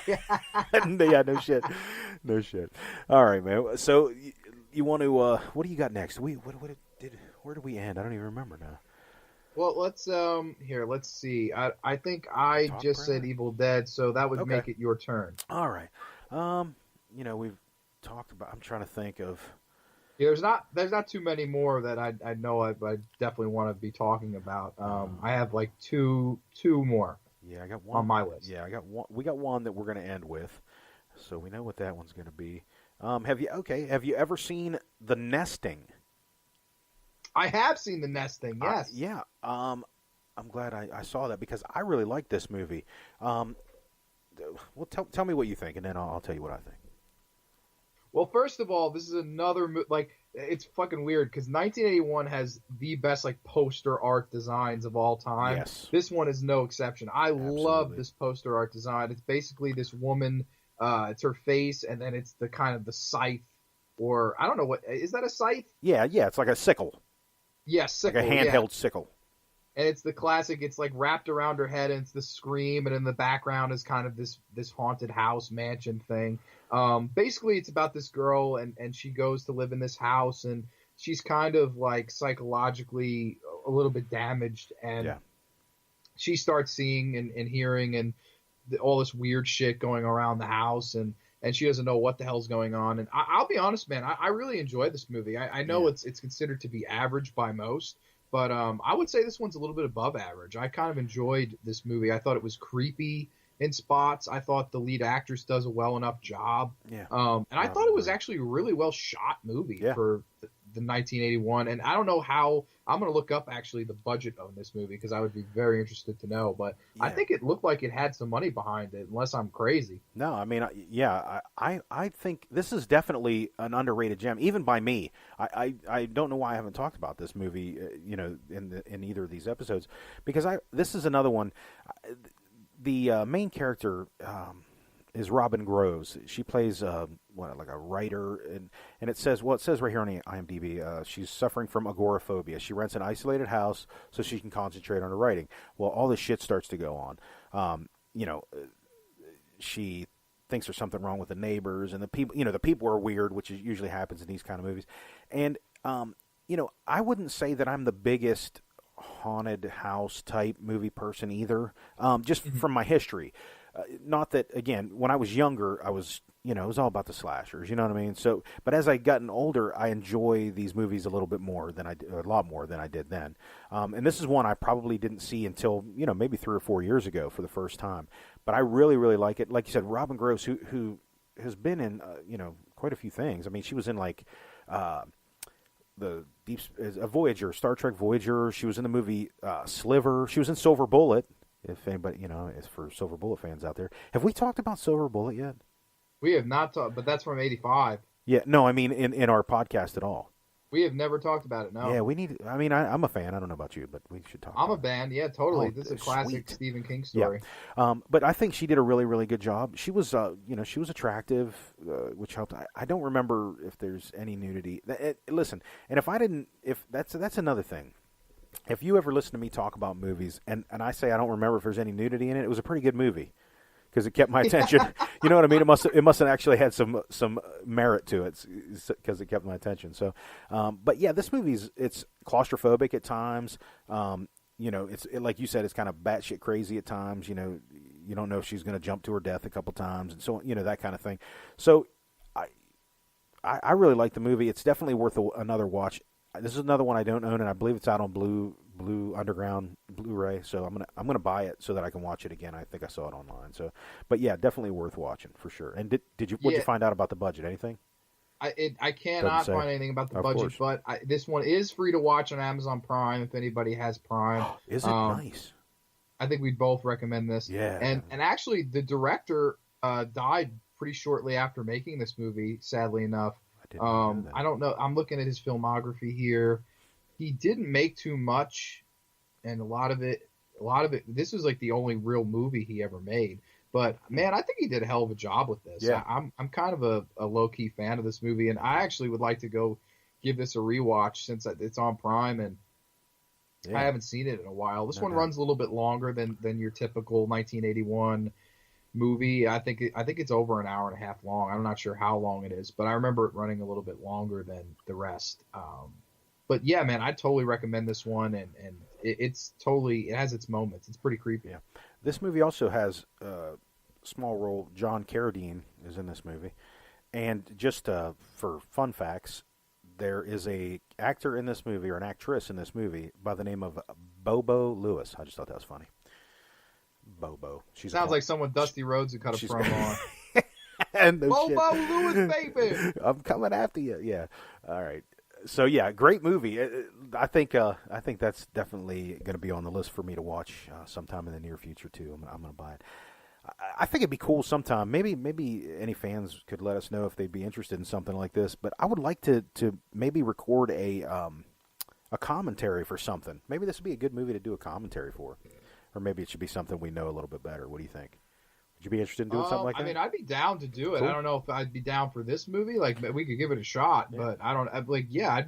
Yeah, no shit. All right, man. So, you want to? What do you got next? Where did we end? I don't even remember now. Well, let's see. I think I just said Evil Dead, so that would make it your turn. All right. We've talked about. I'm trying to think of. Yeah, there's not too many more that I know I definitely want to be talking about. I have like two more. Yeah, I got one on my list. Yeah, I got one. We got one that we're going to end with, so we know what that one's going to be. Have you ever seen The Nesting? I have seen The Nesting, yes. Yeah. I'm glad I saw that because I really like this movie. Well, tell me what you think, and then I'll tell you what I think. Well, first of all, this is another it's fucking weird because 1981 has the best like poster art designs of all time. Yes. This one is no exception. I love this poster art design. It's basically this woman. It's her face, and then it's the kind of the scythe, or I don't know what is that, a scythe? Yeah. It's like a sickle. Yes, sickle, like a handheld sickle. And it's the classic. It's like wrapped around her head, and it's the scream, and in the background is kind of this haunted house mansion thing. Basically, it's about this girl, and she goes to live in this house, and she's kind of like psychologically a little bit damaged, and she starts seeing and hearing and all this weird shit going around the house, and she doesn't know what the hell's going on. And I'll be honest, man, I really enjoy this movie. I know it's considered to be average by most. But I would say this one's a little bit above average. I kind of enjoyed this movie. I thought it was creepy in spots. I thought the lead actress does a well enough job. Yeah. And I thought it was actually a really well shot movie for the 1981. And I don't know how – I'm going to look up actually the budget of this movie because I would be very interested to know. But I think it looked like it had some money behind it, unless I'm crazy. No, I mean, I think this is definitely an underrated gem, even by me. I don't know why I haven't talked about this movie, in either of these episodes, because this is another one. The main character is Robin Groves. She plays like a writer, and it says right here on the IMDb, she's suffering from agoraphobia. She rents an isolated house so she can concentrate on her writing. Well, all this shit starts to go on. She thinks there's something wrong with the neighbors, and the people are weird, which usually happens in these kind of movies. And I wouldn't say that I'm the biggest haunted house type movie person either, just from my history. Not that, again, when I was younger, I was, it was all about the slashers, you know what I mean? So, but as I gotten older, I enjoy these movies a lot more than I did then. And this is one I probably didn't see until, maybe 3 or 4 years ago for the first time. But I really, really like it. Like you said, Robin Groves, who has been in, quite a few things. I mean, she was in deep a Voyager, Star Trek Voyager. She was in the movie Sliver. She was in Silver Bullet. If anybody, is for Silver Bullet fans out there, have we talked about Silver Bullet yet? We have not talked, but that's from '85. Yeah, no, I mean in our podcast at all. We have never talked about it. No. Yeah, we need. I mean, I'm a fan. I don't know about you, but we should talk. I'm a fan. Yeah, totally. Oh, this is a classic sweet. Stephen King story. Yeah. But I think she did a really, really good job. She was, she was attractive, which helped. I don't remember if there's any nudity. Listen, and if that's another thing. If you ever listen to me talk about movies, and I say I don't remember if there's any nudity in it, it was a pretty good movie. Because it kept my attention. You know what I mean? It must have actually had some merit to it because it kept my attention. So, but yeah, this it's claustrophobic at times. It's like you said, it's kind of batshit crazy at times. You don't know if she's going to jump to her death a couple times, and so that kind of thing. So, I really like the movie. It's definitely worth another watch. This is another one I don't own, and I believe it's out on Blue Underground Blu-ray. So I'm gonna buy it so that I can watch it again. I think I saw it online. So, but yeah, definitely worth watching for sure. And did you you find out about the budget? Anything? I cannot find anything about the budget, but this one is free to watch on Amazon Prime if anybody has Prime. Is it nice? I think we'd both recommend this. Yeah. And actually, the director died pretty shortly after making this movie. Sadly enough. I don't know. I'm looking at his filmography here. He didn't make too much, and a lot of it. This was like the only real movie he ever made. But man, I think he did a hell of a job with this. Yeah. I'm kind of a low key fan of this movie, and I actually would like to go give this a rewatch since it's on Prime, and I haven't seen it in a while. This one runs a little bit longer than your typical 1981 movie. I think it's over an hour and a half long. I'm not sure how long it is, but I remember it running a little bit longer than the rest. But yeah, man, I totally recommend this one, and it has its moments. It's pretty creepy. Yeah, this movie also has a small role. John Carradine is in this movie, and just for fun facts, there is a actor in this movie or an actress in this movie by the name of Bobo Lewis. I just thought that was funny. Bobo. Sounds like someone Dusty Rhodes who cut a promo on. And Bobo Lewis, baby. I'm coming after you. Yeah. All right. So yeah, great movie. I think that's definitely going to be on the list for me to watch sometime in the near future too. I'm going to buy it. I think it'd be cool sometime. Maybe any fans could let us know if they'd be interested in something like this. But I would like to maybe record a commentary for something. Maybe this would be a good movie to do a commentary for. Or maybe it should be something we know a little bit better. What do you think? Would you be interested in doing something like that? I mean, I'd be down to do it. Cool. I don't know if I'd be down for this movie. Like, we could give it a shot, but I'd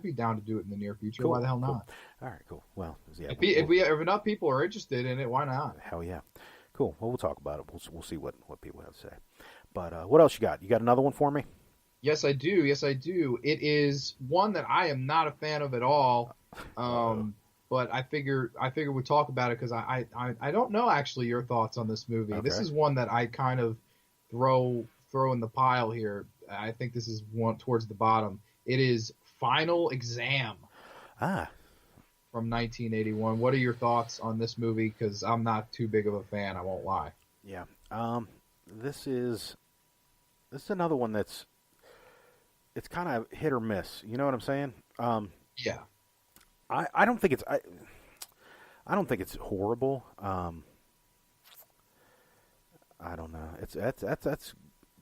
be down to do it in the near future. Cool. Why the hell not? Cool. All right, cool. Well, yeah. If enough people are interested in it, why not? Hell yeah. Cool. Well, we'll talk about it. We'll see what people have to say. But what else you got? You got another one for me? Yes, I do. It is one that I am not a fan of at all. But I figure we'll talk about it because I don't know actually your thoughts on this movie. Okay. This is one that I kind of throw in the pile here. I think this is one towards the bottom. It is Final Exam. From 1981. What are your thoughts on this movie? Because I'm not too big of a fan. I won't lie. Yeah. This is another one it's kind of hit or miss. You know what I'm saying? Yeah. I don't think it's horrible. I don't know. That's a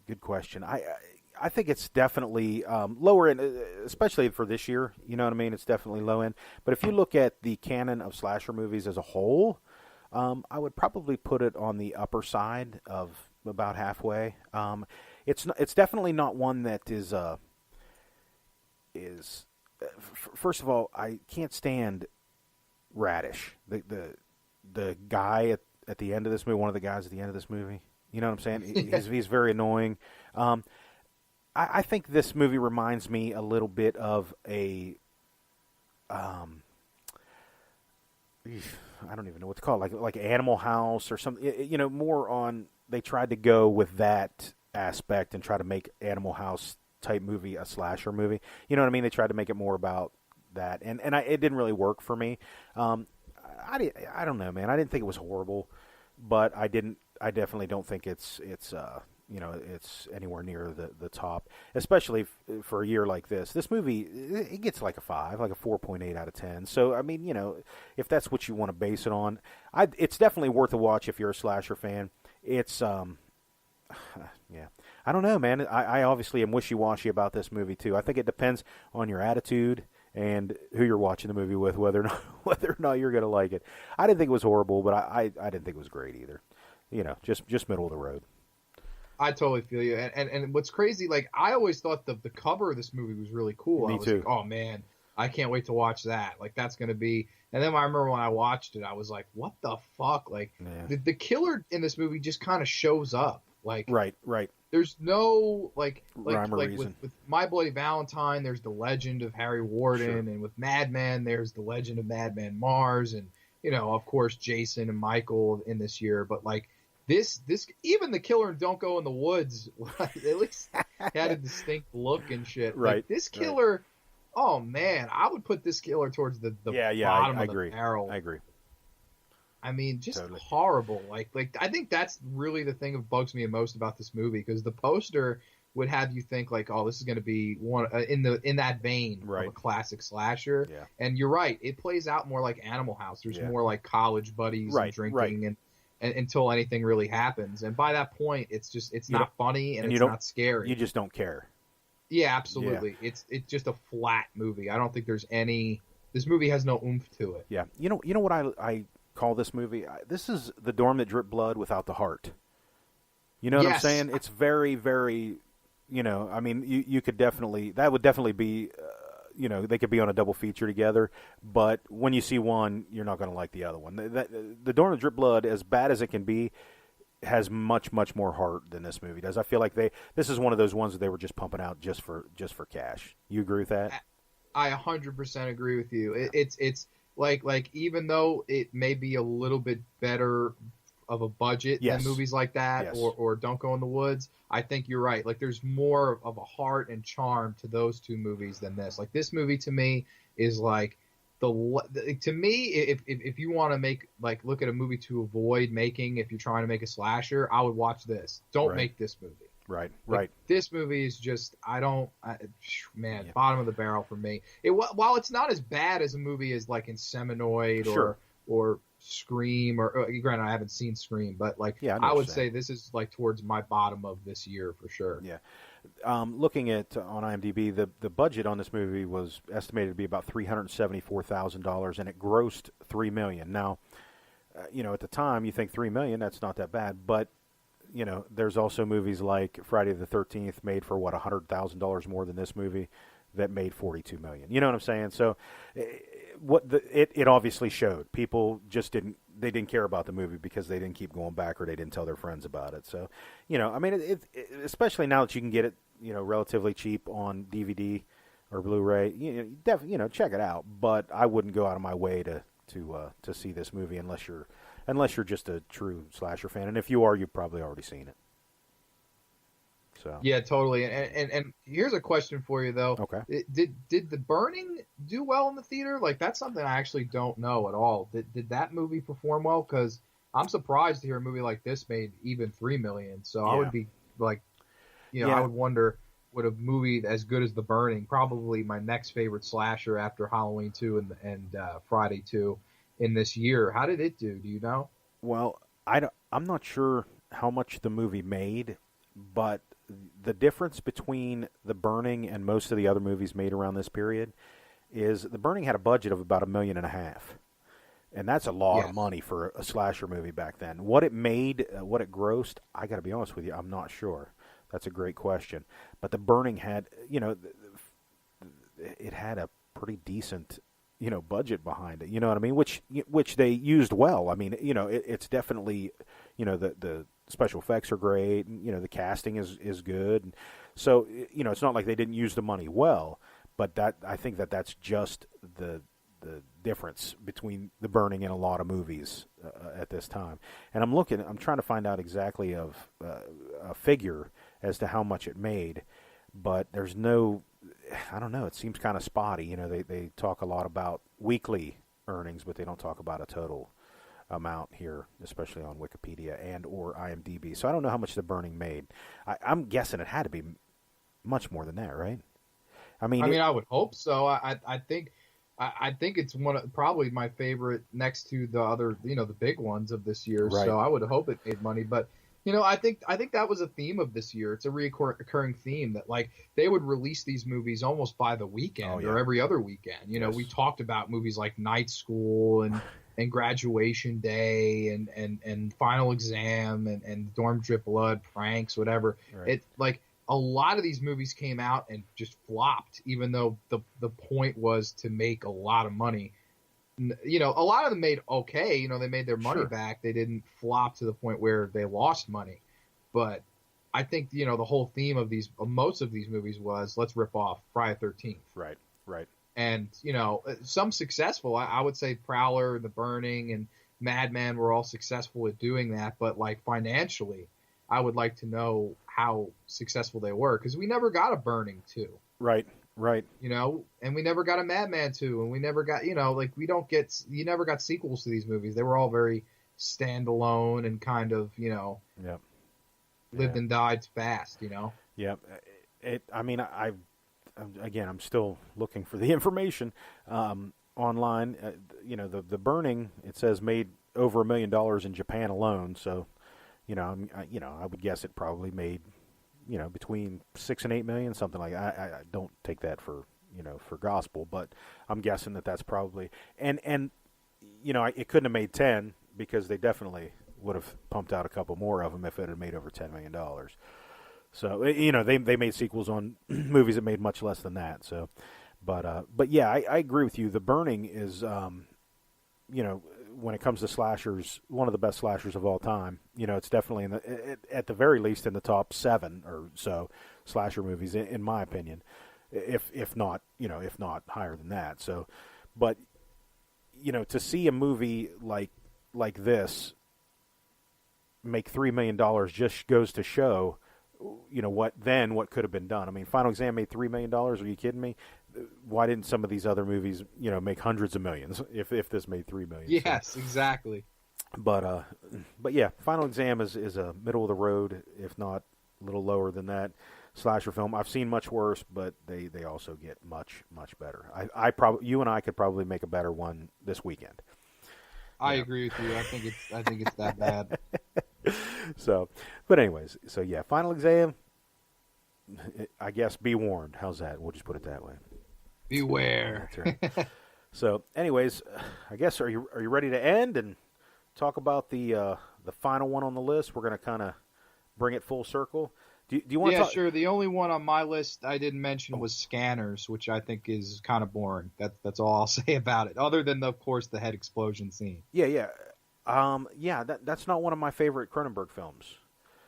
good question. I think it's definitely lower end, especially for this year. You know what I mean? It's definitely low end. But if you look at the canon of slasher movies as a whole, I would probably put it on the upper side of about halfway. It's definitely not one that is. First of all, I can't stand Radish, the guy at the end of this movie. One of the guys at the end of this movie. You know what I'm saying? He's very annoying. I think this movie reminds me a little bit of a. I don't even know what to call it, like Animal House or something. You know, more on they tried to go with that aspect and try to make Animal House type movie a slasher movie. You know what I mean? They tried to make it more about that, and it didn't really work for me. I don't know, man. I didn't think it was horrible, but I definitely don't think it's it's anywhere near the top, especially for a year like this. This movie, it gets like a 5, like a 4.8 out of 10. So, I mean, if that's what you want to base it on, it's definitely worth a watch if you're a slasher fan. It's, yeah. I don't know, man. I obviously am wishy-washy about this movie, too. I think it depends on your attitude and who you're watching the movie with, whether or not you're going to like it. I didn't think it was horrible, but I didn't think it was great either. Just middle of the road. I totally feel you. And what's crazy, like, I always thought the cover of this movie was really cool. Me I was too. like, oh, man, I can't wait to watch that. Like, that's going to be... And then I remember when I watched it, I was like, what the fuck? Like, the killer in this movie just kind of shows up. Like, right. There's no, like reason. with My Bloody Valentine, there's the legend of Harry Warden. Sure. And with Madman, there's the legend of Madman Mars. And, of course, Jason and Michael in this year. But, like, this even the killer in Don't Go in the Woods at least had a distinct look and shit. Right. Like, this killer, right. Oh man, I would put this killer towards the bottom of the barrel. I agree. I mean, just totally. Horrible. Like I think that's really the thing that bugs me most about this movie, because the poster would have you think like, oh, this is going to be one in that vein right. of a classic slasher. Yeah. And you're right, it plays out more like Animal House. There's more like college buddies right. and drinking right. and until anything really happens. And by that point, it's not funny and it's not scary. You just don't care. Yeah, absolutely. Yeah. It's just a flat movie. I don't think there's this movie has no oomph to it. Yeah. You know what I call this movie? This is The Dorm That Dripped Blood without the heart. You know what I'm saying? It's very, very, I mean, you could definitely, that would definitely be, they could be on a double feature together, but when you see one, you're not going to like the other one. The Dorm That Dripped Blood, as bad as it can be, has much, much more heart than this movie does. I feel like this is one of those ones that they were just pumping out just for cash. You agree with that? I 100% agree with you. It's like even though it may be a little bit better of a budget than movies like that or Don't Go in the Woods, I think you're right. Like there's more of a heart and charm to those two movies than this. Like this movie to me is like to me, if you want to look at a movie to avoid making, if you're trying to make a slasher, I would watch this. Don't make this movie. Right. This movie is just, bottom of the barrel for me. While it's not as bad as a movie as like Inseminoid or Scream, or granted I haven't seen Scream, but I would say this is like towards my bottom of this year for sure. Yeah. Looking at on IMDb, the budget on this movie was estimated to be about $374,000, and it grossed $3 million. Now, at the time, you think $3 million, that's not that bad, but there's also movies like Friday the 13th made for $100,000 more than this movie that made $42 million. You know what I'm saying? So, it obviously showed people just didn't care about the movie because they didn't keep going back or they didn't tell their friends about it. So, I mean, it especially now that you can get it, relatively cheap on DVD or Blu-ray, definitely, check it out. But I wouldn't go out of my way to see this movie unless you're just a true slasher fan. And if you are, you've probably already seen it. So. Yeah, totally. And here's a question for you though. Okay. Did The Burning do well in the theater? Like that's something I actually don't know at all. Did that movie perform well? Because I'm surprised to hear a movie like this made even $3 million. So I would be like, I would wonder, would a movie as good as The Burning, probably my next favorite slasher after Halloween 2 and Friday 2 in this year, how did it do? Do you know? Well, I'm not sure how much the movie made, but the difference between The Burning and most of the other movies made around this period is The Burning had a budget of about $1.5 million. And that's a lot of money for a slasher movie back then. What it made, what it grossed, I got to be honest with you, I'm not sure. That's a great question. But The Burning had, it had a pretty decent, budget behind it. You know what I mean? Which they used well. I mean, it's definitely, the special effects are great. And, the casting is good. So, it's not like they didn't use the money well. But I think that's just the difference between The Burning and a lot of movies at this time. And I'm trying to find out exactly a figure as to how much it made, but there's no, I don't know, it seems kind of spotty. They talk a lot about weekly earnings, but they don't talk about a total amount here, especially on Wikipedia and or IMDb. So I don't know how much The Burning made. I'm guessing it had to be much more than that, right? I mean, I would hope so. I think it's probably my favorite next to the other, the big ones of this year. Right. So I would hope it made money. But I think that was a theme of this year. It's a recurring theme that like they would release these movies almost by the weekend or every other weekend. Yes. We talked about movies like Night School and Graduation Day and Final Exam and Dorm Drip Blood, Pranks, whatever. Right. It like a lot of these movies came out and just flopped, even though the point was to make a lot of money. A lot of them made okay. They made their money back. They didn't flop to the point where they lost money. But I think, the whole theme of most of these movies was let's rip off Friday the 13th. Right. And, some successful. I would say Prowler, The Burning, and Madman were all successful at doing that. But, like, financially, I would like to know how successful they were, because we never got a Burning 2. Right. And we never got a Madman 2, and we never got, you never got sequels to these movies. They were all very standalone and kind of, lived and died fast, Yeah. I'm still looking for the information online. The Burning, it says made over $1 million in Japan alone. So, I would guess it probably made, between 6 and 8 million, something like that. I don't take that for gospel, but I'm guessing that's probably, and it couldn't have made 10 because they definitely would have pumped out a couple more of them if it had made over $10 million. So, they made sequels on movies that made much less than that. So, but yeah, I agree with you. The Burning is, when it comes to slashers, one of the best slashers of all time. It's definitely at the very least in the top 7 or so slasher movies, in my opinion, if not higher than that. So, but to see a movie like this make $3 million just goes to show, what could have been done. I mean, Final Exam made $3 million. Are you kidding me? Why didn't some of these other movies, make hundreds of millions if this made $3 million? Yes, so, exactly. But yeah, Final Exam is a middle of the road, if not a little lower than that, slasher film. I've seen much worse, but they also get much better. You and I could probably make a better one this weekend. I agree with you. I think it's that bad. So, but anyways, so yeah, Final Exam. I guess be warned. How's that? We'll just put it that way. Beware. That's right. So, anyways, I guess are you ready to end and talk about the final one on the list? We're going to kind of bring it full circle. Do you want to talk? Sure. The only one on my list I didn't mention was Scanners, which I think is kind of boring. That's all I'll say about it, other than, of course, the head explosion scene. Yeah. That's not one of my favorite Cronenberg films.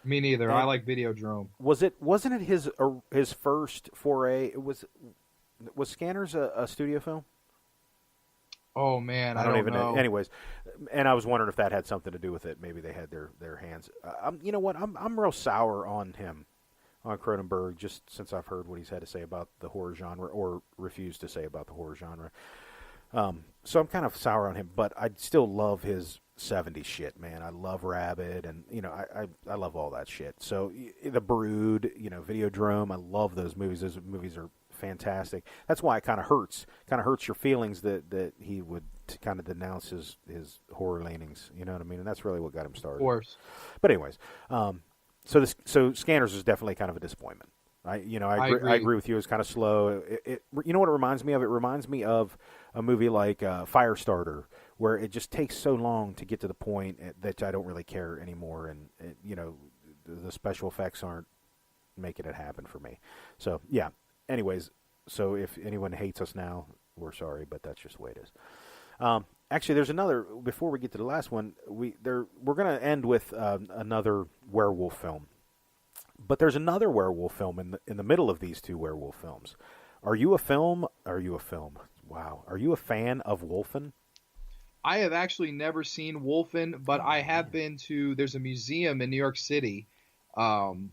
Me neither. I like Videodrome. Wasn't it his first foray? Was Scanners a studio film? Oh man, I don't even know. Anyways, and I was wondering if that had something to do with it. Maybe they had their hands. You know what? I'm real sour on him, on Cronenberg, just since I've heard what he's had to say about the horror genre, or refused to say about the horror genre. So I'm kind of sour on him, but I still love his 70s shit, man. I love Rabid, and I love all that shit. So The Brood, Videodrome, I love those movies. Those movies are fantastic. That's why it kind of hurts your feelings that he would kind of denounce his horror leanings. You know what I mean? And that's really what got him started. Of course. But anyways, so Scanners is definitely kind of a disappointment. I agree with you. It's kind of slow. It you know what it reminds me of? It reminds me of a movie like Firestarter, where it just takes so long to get to the point that I don't really care anymore, and the special effects aren't making it happen for me. So yeah. Anyways, so if anyone hates us now, we're sorry, but that's just the way it is. Actually, there's another. Before we get to the last one, we're going to end with another werewolf film. But there's another werewolf film in the middle of these two werewolf films. Are you a fan of Wolfen? I have actually never seen Wolfen, but I have been to. There's a museum in New York City called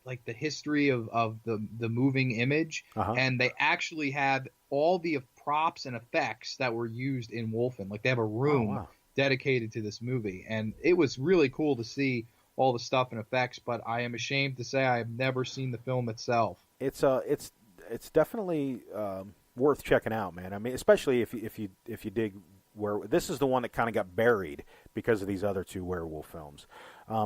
like the history of the moving image, and they actually have all the props and effects that were used in Wolfen. Like they have a room dedicated to this movie, and it was really cool to see all the stuff and effects. But I am ashamed to say I have never seen the film itself. It's definitely worth checking out, man. I mean, especially if you dig where this is the one that kind of got buried because of these other two werewolf films.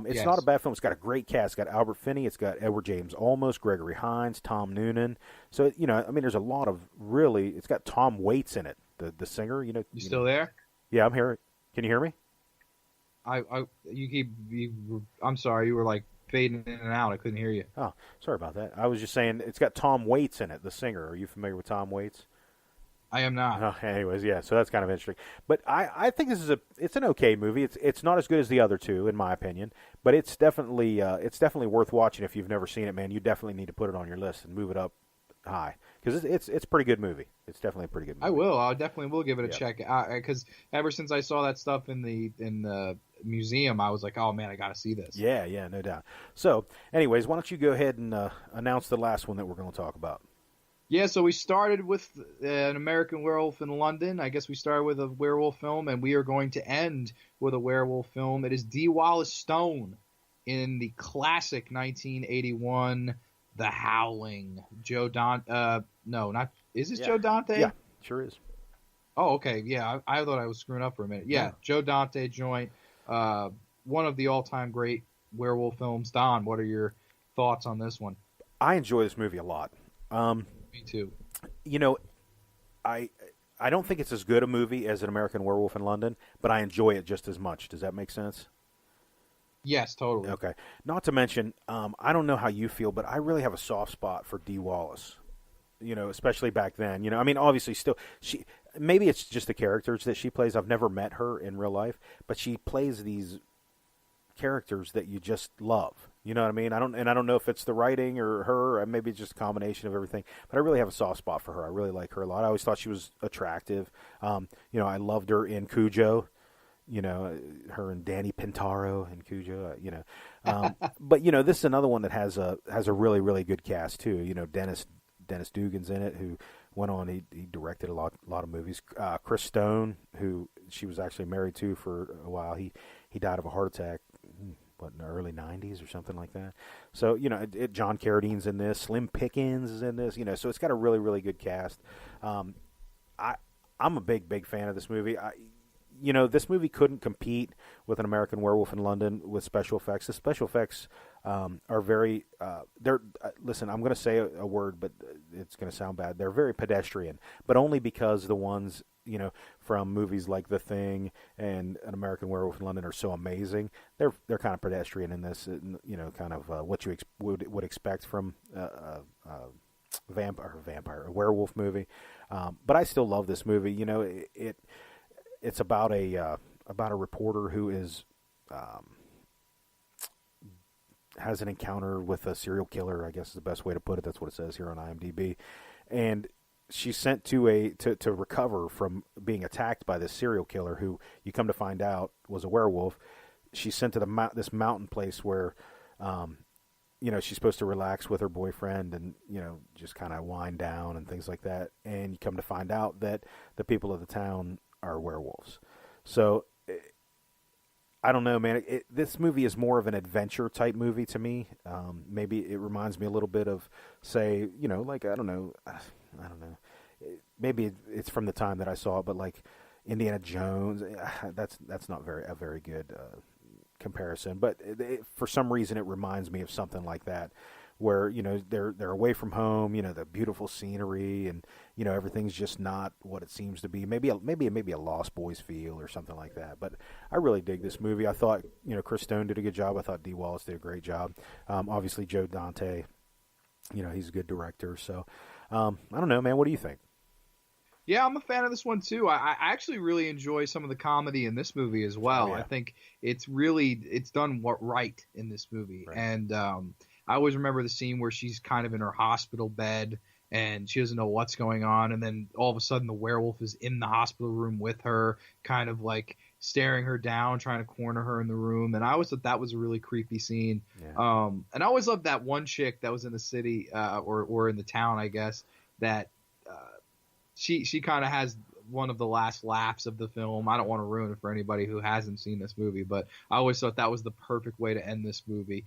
It's Yes. not a bad film. It's got a great cast. It's got Albert Finney. It's got Edward James Olmos, Gregory Hines, Tom Noonan. So I mean, there's a lot of really. It's got Tom Waits in it, the singer. You still there? Yeah, I'm here. Can you hear me? I'm sorry, you were like fading in and out. I couldn't hear you. Oh, sorry about that. I was just saying it's got Tom Waits in it, the singer. Are you familiar with Tom Waits? I am not. Oh, anyways, yeah, so that's kind of interesting. But I think it's an okay movie. It's not as good as the other two, in my opinion, but it's definitely worth watching if you've never seen it, man. You definitely need to put it on your list and move it up high because it's a pretty good movie. It's definitely a pretty good movie. I will. I definitely will give it a check because ever since I saw that stuff in the museum, I was like, oh man, I got to see this. Yeah, no doubt. So, anyways, why don't you go ahead and announce the last one that we're going to talk about? Yeah, so we started with an American Werewolf in London. I guess we started with a werewolf film, and we are going to end with a werewolf film. It is D. Wallace Stone in the classic 1981 The Howling. Joe Dante. No, not. Is this Joe Dante? Yeah, sure is. Oh, okay. Yeah, I thought I was screwing up for a minute. Yeah. Joe Dante joint. One of the all-time great werewolf films. Don, what are your thoughts on this one? I enjoy this movie a lot. Me too. I don't think it's as good a movie as An American Werewolf in London, but I enjoy it just as much. Does that make sense? Yes, totally. Okay. Not to mention, I don't know how you feel, but I really have a soft spot for Dee Wallace. Especially back then. I mean, obviously, still maybe it's just the characters that she plays. I've never met her in real life, but she plays these characters that you just love. You know what I mean? I don't know if it's the writing or her, or maybe it's just a combination of everything. But I really have a soft spot for her. I really like her a lot. I always thought she was attractive. I loved her in Cujo. Her and Danny Pintaro in Cujo. But this is another one that has a really really good cast too. Dennis Dugan's in it, who went on. He directed a lot of movies. Chris Stone, who she was actually married to for a while. He died of a heart attack. In the early 90s or something like that. So, John Carradine's in this. Slim Pickens is in this. So it's got a really, really good cast. I'm a big fan of this movie. This movie couldn't compete with An American Werewolf in London with special effects. The special effects are very, listen, I'm going to say a word, but it's going to sound bad. They're very pedestrian, but only because the ones, from movies like The Thing and An American Werewolf in London are so amazing. They're kind of pedestrian in this, kind of what you would expect from a werewolf movie. But I still love this movie. It's about a reporter who is has an encounter with a serial killer. I guess is the best way to put it. That's what it says here on IMDb, and she's sent to recover from being attacked by this serial killer, who you come to find out was a werewolf. She's sent to this mountain place where, she's supposed to relax with her boyfriend and just kind of wind down and things like that. And you come to find out that the people of the town are werewolves. So I don't know, man. This movie is more of an adventure type movie to me. Maybe it reminds me a little bit of, say, like I don't know. Maybe it's from the time that I saw it, but like Indiana Jones, that's not a very good comparison. But for some reason, it reminds me of something like that, where they're away from home, the beautiful scenery, and everything's just not what it seems to be. Maybe a Lost Boys feel or something like that. But I really dig this movie. I thought Chris Stone did a good job. I thought Dee Wallace did a great job. Obviously Joe Dante, he's a good director. So I don't know, man. What do you think? Yeah, I'm a fan of this one too. I actually really enjoy some of the comedy in this movie as well. Oh, yeah. I think it's done right in this movie. Right. And I always remember the scene where she's kind of in her hospital bed and she doesn't know what's going on, and then all of a sudden the werewolf is in the hospital room with her, kind of like staring her down, trying to corner her in the room. And I always thought that was a really creepy scene. Yeah. And I always loved that one chick that was in the city or in the town, I guess, that she kind of has one of the last laughs of the film. I don't want to ruin it for anybody who hasn't seen this movie, but I always thought that was the perfect way to end this movie.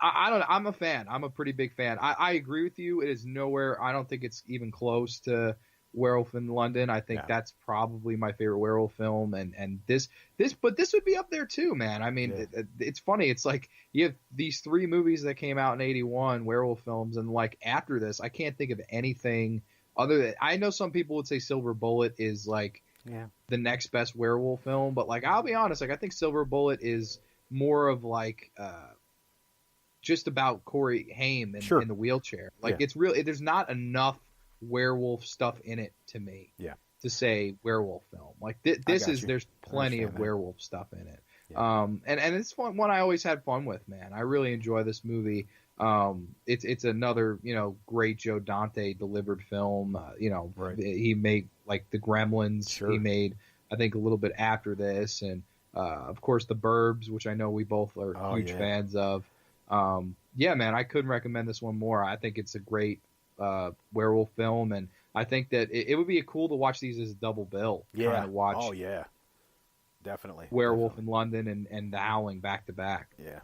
I don't know. I'm a fan. I'm a pretty big fan. I agree with you. It is nowhere. I don't think it's even close to Werewolf in London. I think that's probably my favorite werewolf film, and this would be up there too, man. I mean, it's funny. It's like you have these 3 movies that came out in '81, werewolf films, and like after this, I can't think of anything other than, I know some people would say Silver Bullet is like the next best werewolf film, but like I'll be honest, like I think Silver Bullet is more of like just about Corey Haim in the wheelchair. Like it's really, there's not enough werewolf stuff in it to me to say werewolf film. Like there's plenty of werewolf stuff in it. And it's fun, one I always had fun with, man. I really enjoy this movie. It's another, great Joe Dante delivered film. He made like the Gremlins. He made, I think, a little bit after this, and of course the Burbs, which I know we both are huge fans of. Man, I couldn't recommend this one more. I think it's a great werewolf film, and I think that it would be cool to watch these as a double bill. Kind of watch. Oh yeah, definitely. Werewolf in London and The Howling back to back. Yeah.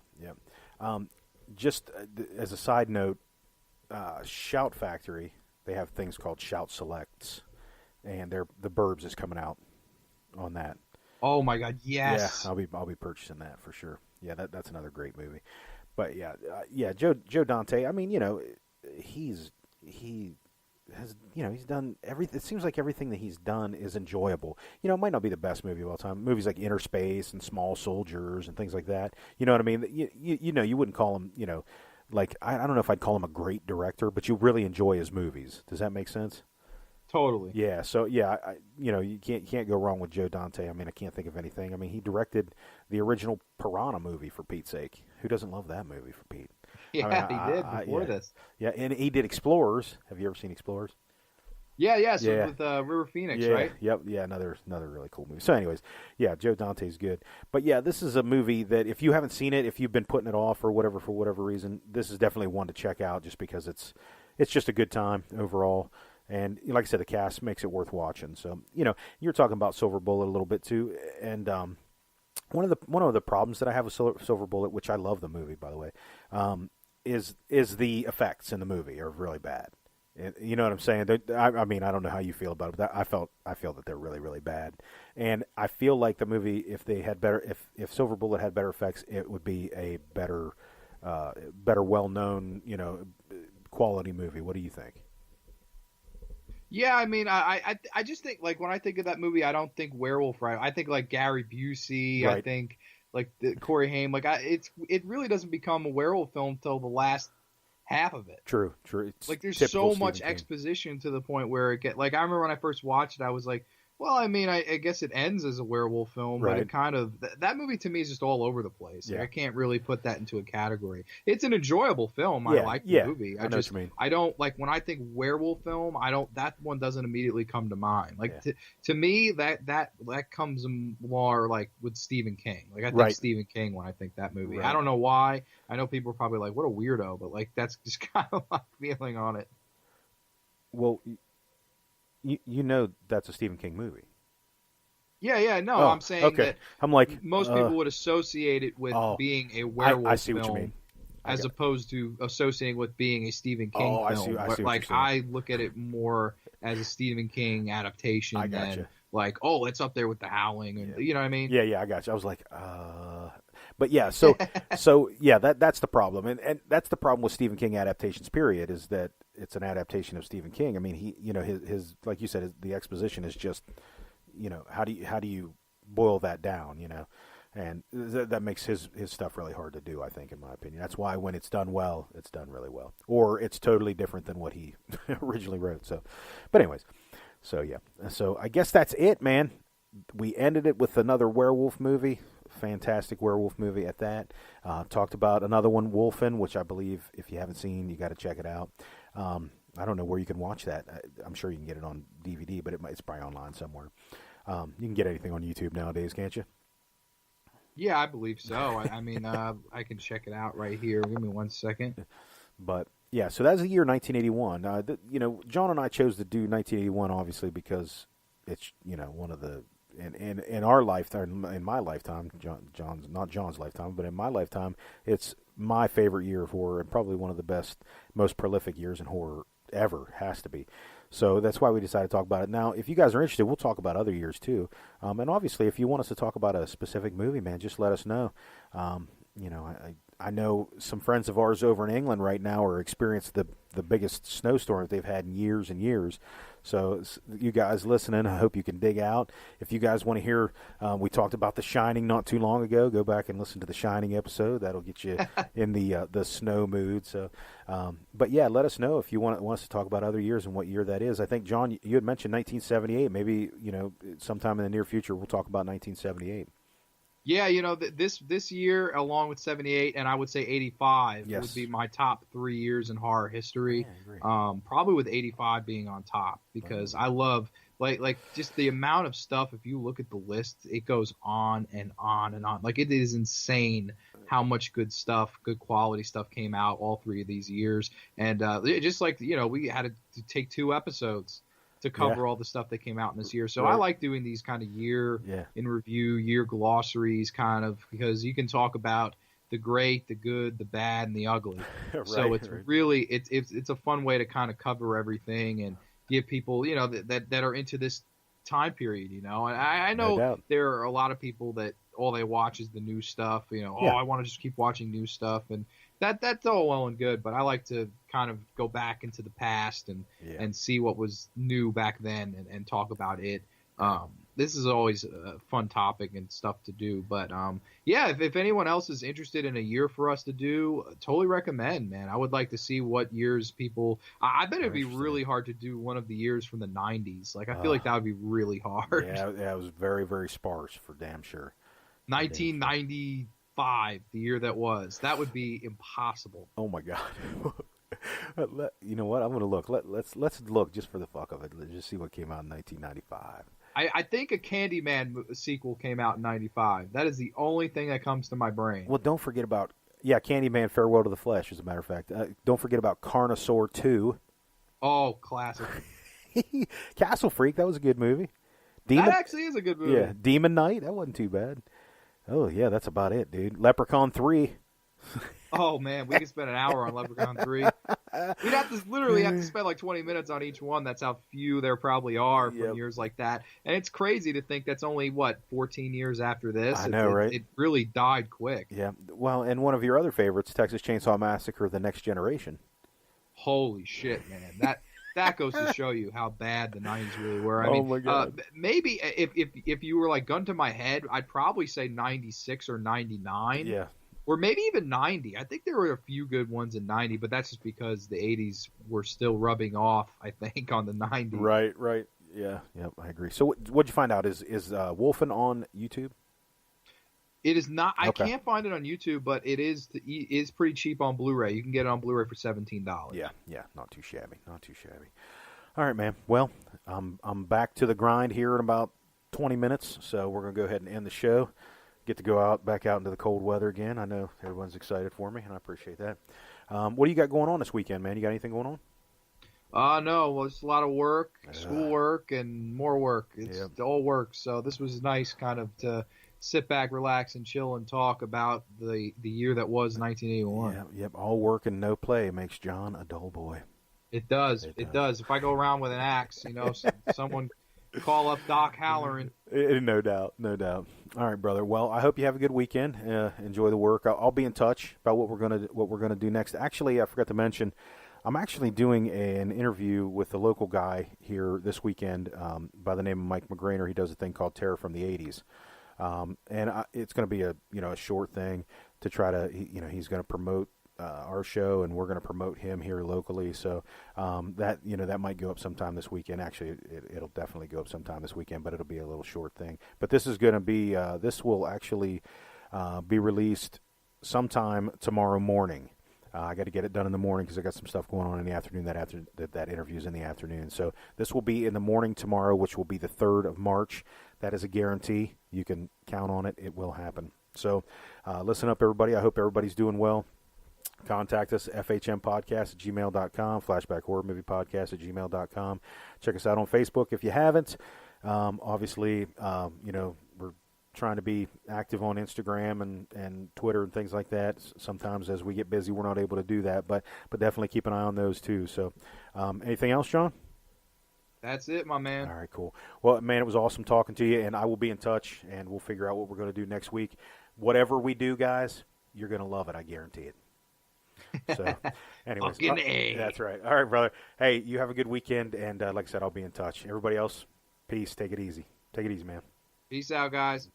Just as a side note, Shout Factory, they have things called Shout Selects, and the Burbs is coming out on that. Oh my God, yes. Yeah, I'll be purchasing that for sure. Yeah, that's another great movie. But Joe Dante. I mean, he has, he's done everything. It seems like everything that he's done is enjoyable. It might not be the best movie of all time. Movies like Inner Space and Small Soldiers and things like that. You know what I mean? You wouldn't call him, like, I don't know if I'd call him a great director, but you really enjoy his movies. Does that make sense? Totally. Yeah. So you can't go wrong with Joe Dante. I mean, I can't think of anything. I mean, he directed the original Piranha movie, for Pete's sake. Who doesn't love that movie, for Pete? Yeah, I mean, he did before this. Yeah, and he did Explorers. Have you ever seen Explorers? Yeah. So with River Phoenix, right? Yep. Yeah, another really cool movie. So, anyways, Joe Dante's good. But this is a movie that if you haven't seen it, if you've been putting it off or whatever for whatever reason, this is definitely one to check out just because it's just a good time overall. And like I said, the cast makes it worth watching. So, you were talking about Silver Bullet a little bit too, and one of the problems that I have with Silver Bullet, which I love the movie, by the way, is the effects in the movie are really bad. You know what I'm saying? I mean, I don't know how you feel about it, but I feel that they're really, really bad. And I feel like the movie, if they had better, if Silver Bullet had better effects, it would be a better, well-known, quality movie. What do you think? Yeah, I mean, I just think, like, when I think of that movie, I don't think werewolf, right? I think like Gary Busey. Right. I think like Corey Haim. Like, it really doesn't become a werewolf film till the last half of it. True. It's like there's so much exposition to the point where it get like, I remember when I first watched it, I was like, well, I mean, I guess it ends as a werewolf film, but it kind of that movie to me is just all over the place. Like, I can't really put that into a category. It's an enjoyable film. I like the movie. I don't like when I think werewolf film. That one doesn't immediately come to mind. Like to me, that comes more like with Stephen King. Like I think Stephen King when I think that movie. I don't know why. I know people are probably like, what a weirdo, but like that's just kind of my feeling on it. Well. That's a Stephen King movie. Yeah. No, I'm saying that I'm like, most people would associate it with being a werewolf I see film, what you mean. as opposed to associating with being a Stephen King film. I see what you're saying. I look at it more as a Stephen King adaptation than like, it's up there with The Howling, and you know what I mean? Yeah, I got you. I was like, but that's the problem, and that's the problem with Stephen King adaptations. Period, is that it's an adaptation of Stephen King. I mean, he, his like you said, the exposition is just, how do you boil that down, and that makes his stuff really hard to do. I think, in my opinion, that's why when it's done well, it's done really well, or it's totally different than what he originally wrote. So, but anyways, so I guess that's it, man. We ended it with another werewolf movie. Fantastic werewolf movie at that. Talked about another one, Wolfen, which I believe if you haven't seen, you got to check it out. I don't know where you can watch that. I'm sure you can get it on DVD, but it's probably online somewhere. You can get anything on YouTube nowadays, can't you? Yeah, I believe so. I mean, I can check it out right here. Give me 1 second. But so that's the year 1981. John and I chose to do 1981 obviously because it's one of the in our lifetime, in my lifetime, John's not John's lifetime, but in my lifetime, it's my favorite year of horror and probably one of the best, most prolific years in horror ever. Has to be. So that's why we decided to talk about it. Now, if you guys are interested, we'll talk about other years too. And obviously, if you want us to talk about a specific movie, man, just let us know. I know some friends of ours over in England right now are experiencing the biggest snowstorm that they've had in years and years. So you guys listening, I hope you can dig out. If you guys want to hear, we talked about The Shining not too long ago. Go back and listen to The Shining episode. That'll get you in the snow mood. So, but yeah, let us know if you want us to talk about other years and what year that is. I think, John, you had mentioned 1978. Maybe, sometime in the near future we'll talk about 1978. Yeah, this year, along with 78, and I would say 85, yes, would be my top 3 years in horror history. Yeah, I agree. Probably with 85 being on top, because I love like just the amount of stuff. If you look at the list, it goes on and on and on. Like, it is insane how much good stuff, good quality stuff came out all 3 of these years. And just like, we had to take 2 episodes to cover all the stuff that came out in this year. So I like doing these kind of year in review, year glossaries kind of, because you can talk about the great, the good, the bad, and the ugly. So it's really, it's a fun way to kind of cover everything and give people, that are into this time period, And I know there are a lot of people that all they watch is the new stuff, I want to just keep watching new stuff. And that's all well and good, but I like to kind of go back into the past and see what was new back then and talk about it. This is always a fun topic and stuff to do. But if anyone else is interested in a year for us to do, totally recommend, man. I would like to see what years people. I bet it'd be really hard to do one of the years from the 90s. Like, I feel like that would be really hard. Yeah, it was very, very sparse for damn sure. 1995, the year that was. That would be impossible. Oh my God. You know what? I'm going to look. Let's look just for the fuck of it. Let's just see what came out in 1995. I think a Candyman sequel came out in 95. That is the only thing that comes to my brain. Well, don't forget about Candyman: Farewell to the Flesh. As a matter of fact, don't forget about Carnosaur 2. Oh, classic. Castle Freak. That was a good movie. That actually is a good movie. Yeah, Demon Knight. That wasn't too bad. Oh yeah, that's about it, dude. Leprechaun 3. Oh man, we could spend an hour on Leprechaun 3. We'd have to spend like 20 minutes on each one. That's how few there probably are from years like that. And it's crazy to think that's only 14 years after this. I know, right? It really died quick. Yeah. Well, and one of your other favorites, Texas Chainsaw Massacre: The Next Generation. Holy shit, man! That goes to show you how bad the 90s really were. I mean, my God. Maybe if you were like gun to my head, I'd probably say 96 or 99. Yeah. Or maybe even 90. I think there were a few good ones in 90, but that's just because the 80s were still rubbing off, I think, on the 90s. Right. Yeah, I agree. So what'd you find out? Is Wolfen on YouTube? It is not. I can't find it on YouTube, but it is pretty cheap on Blu-ray. You can get it on Blu-ray for $17. Yeah, not too shabby. All right, man. Well, I'm back to the grind here in about 20 minutes, so we're going to go ahead and end the show. Get to go back out into the cold weather again. I know everyone's excited for me, and I appreciate that. What do you got going on this weekend, man? You got anything going on? No. Well, it's a lot of work, schoolwork, and more work. It's all work. So this was nice kind of to sit back, relax, and chill and talk about the year that was 1981. Yep. All work and no play makes John a dull boy. It does. It does. If I go around with an axe, someone call up Doc Halloran. No doubt. All right, brother. Well, I hope you have a good weekend. Enjoy the work. I'll be in touch about what we're gonna do next. Actually, I forgot to mention, I'm actually doing an interview with a local guy here this weekend by the name of Mike McGrainer. He does a thing called Terror from the 80s, and it's going to be a short thing to try to he's going to promote our show, and we're going to promote him here locally. So that might go up sometime this weekend. Actually, it'll definitely go up sometime this weekend, but it'll be a little short thing. But this is going to be this will actually be released sometime tomorrow morning. I got to get it done in the morning because I got some stuff going on in the afternoon. That interview's in the afternoon. So this will be in the morning tomorrow, which will be the 3rd of March. That is a guarantee. You can count on it. It will happen. So listen up, everybody. I hope everybody's doing well. contact us, fhmpodcast@gmail.com, flashbackhorrormoviepodcast@gmail.com. Check us out on Facebook if you haven't. Obviously, we're trying to be active on Instagram and Twitter and things like that. Sometimes as we get busy, we're not able to do that, but definitely keep an eye on those too. So anything else, John? That's it, my man. All right, cool. Well, man, it was awesome talking to you, and I will be in touch, and we'll figure out what we're going to do next week. Whatever we do, guys, you're going to love it. I guarantee it. So, anyways. That's right. All right, brother. Hey, you have a good weekend, and like I said, I'll be in touch. Everybody else, peace. Take it easy. Take it easy, man. Peace out, guys.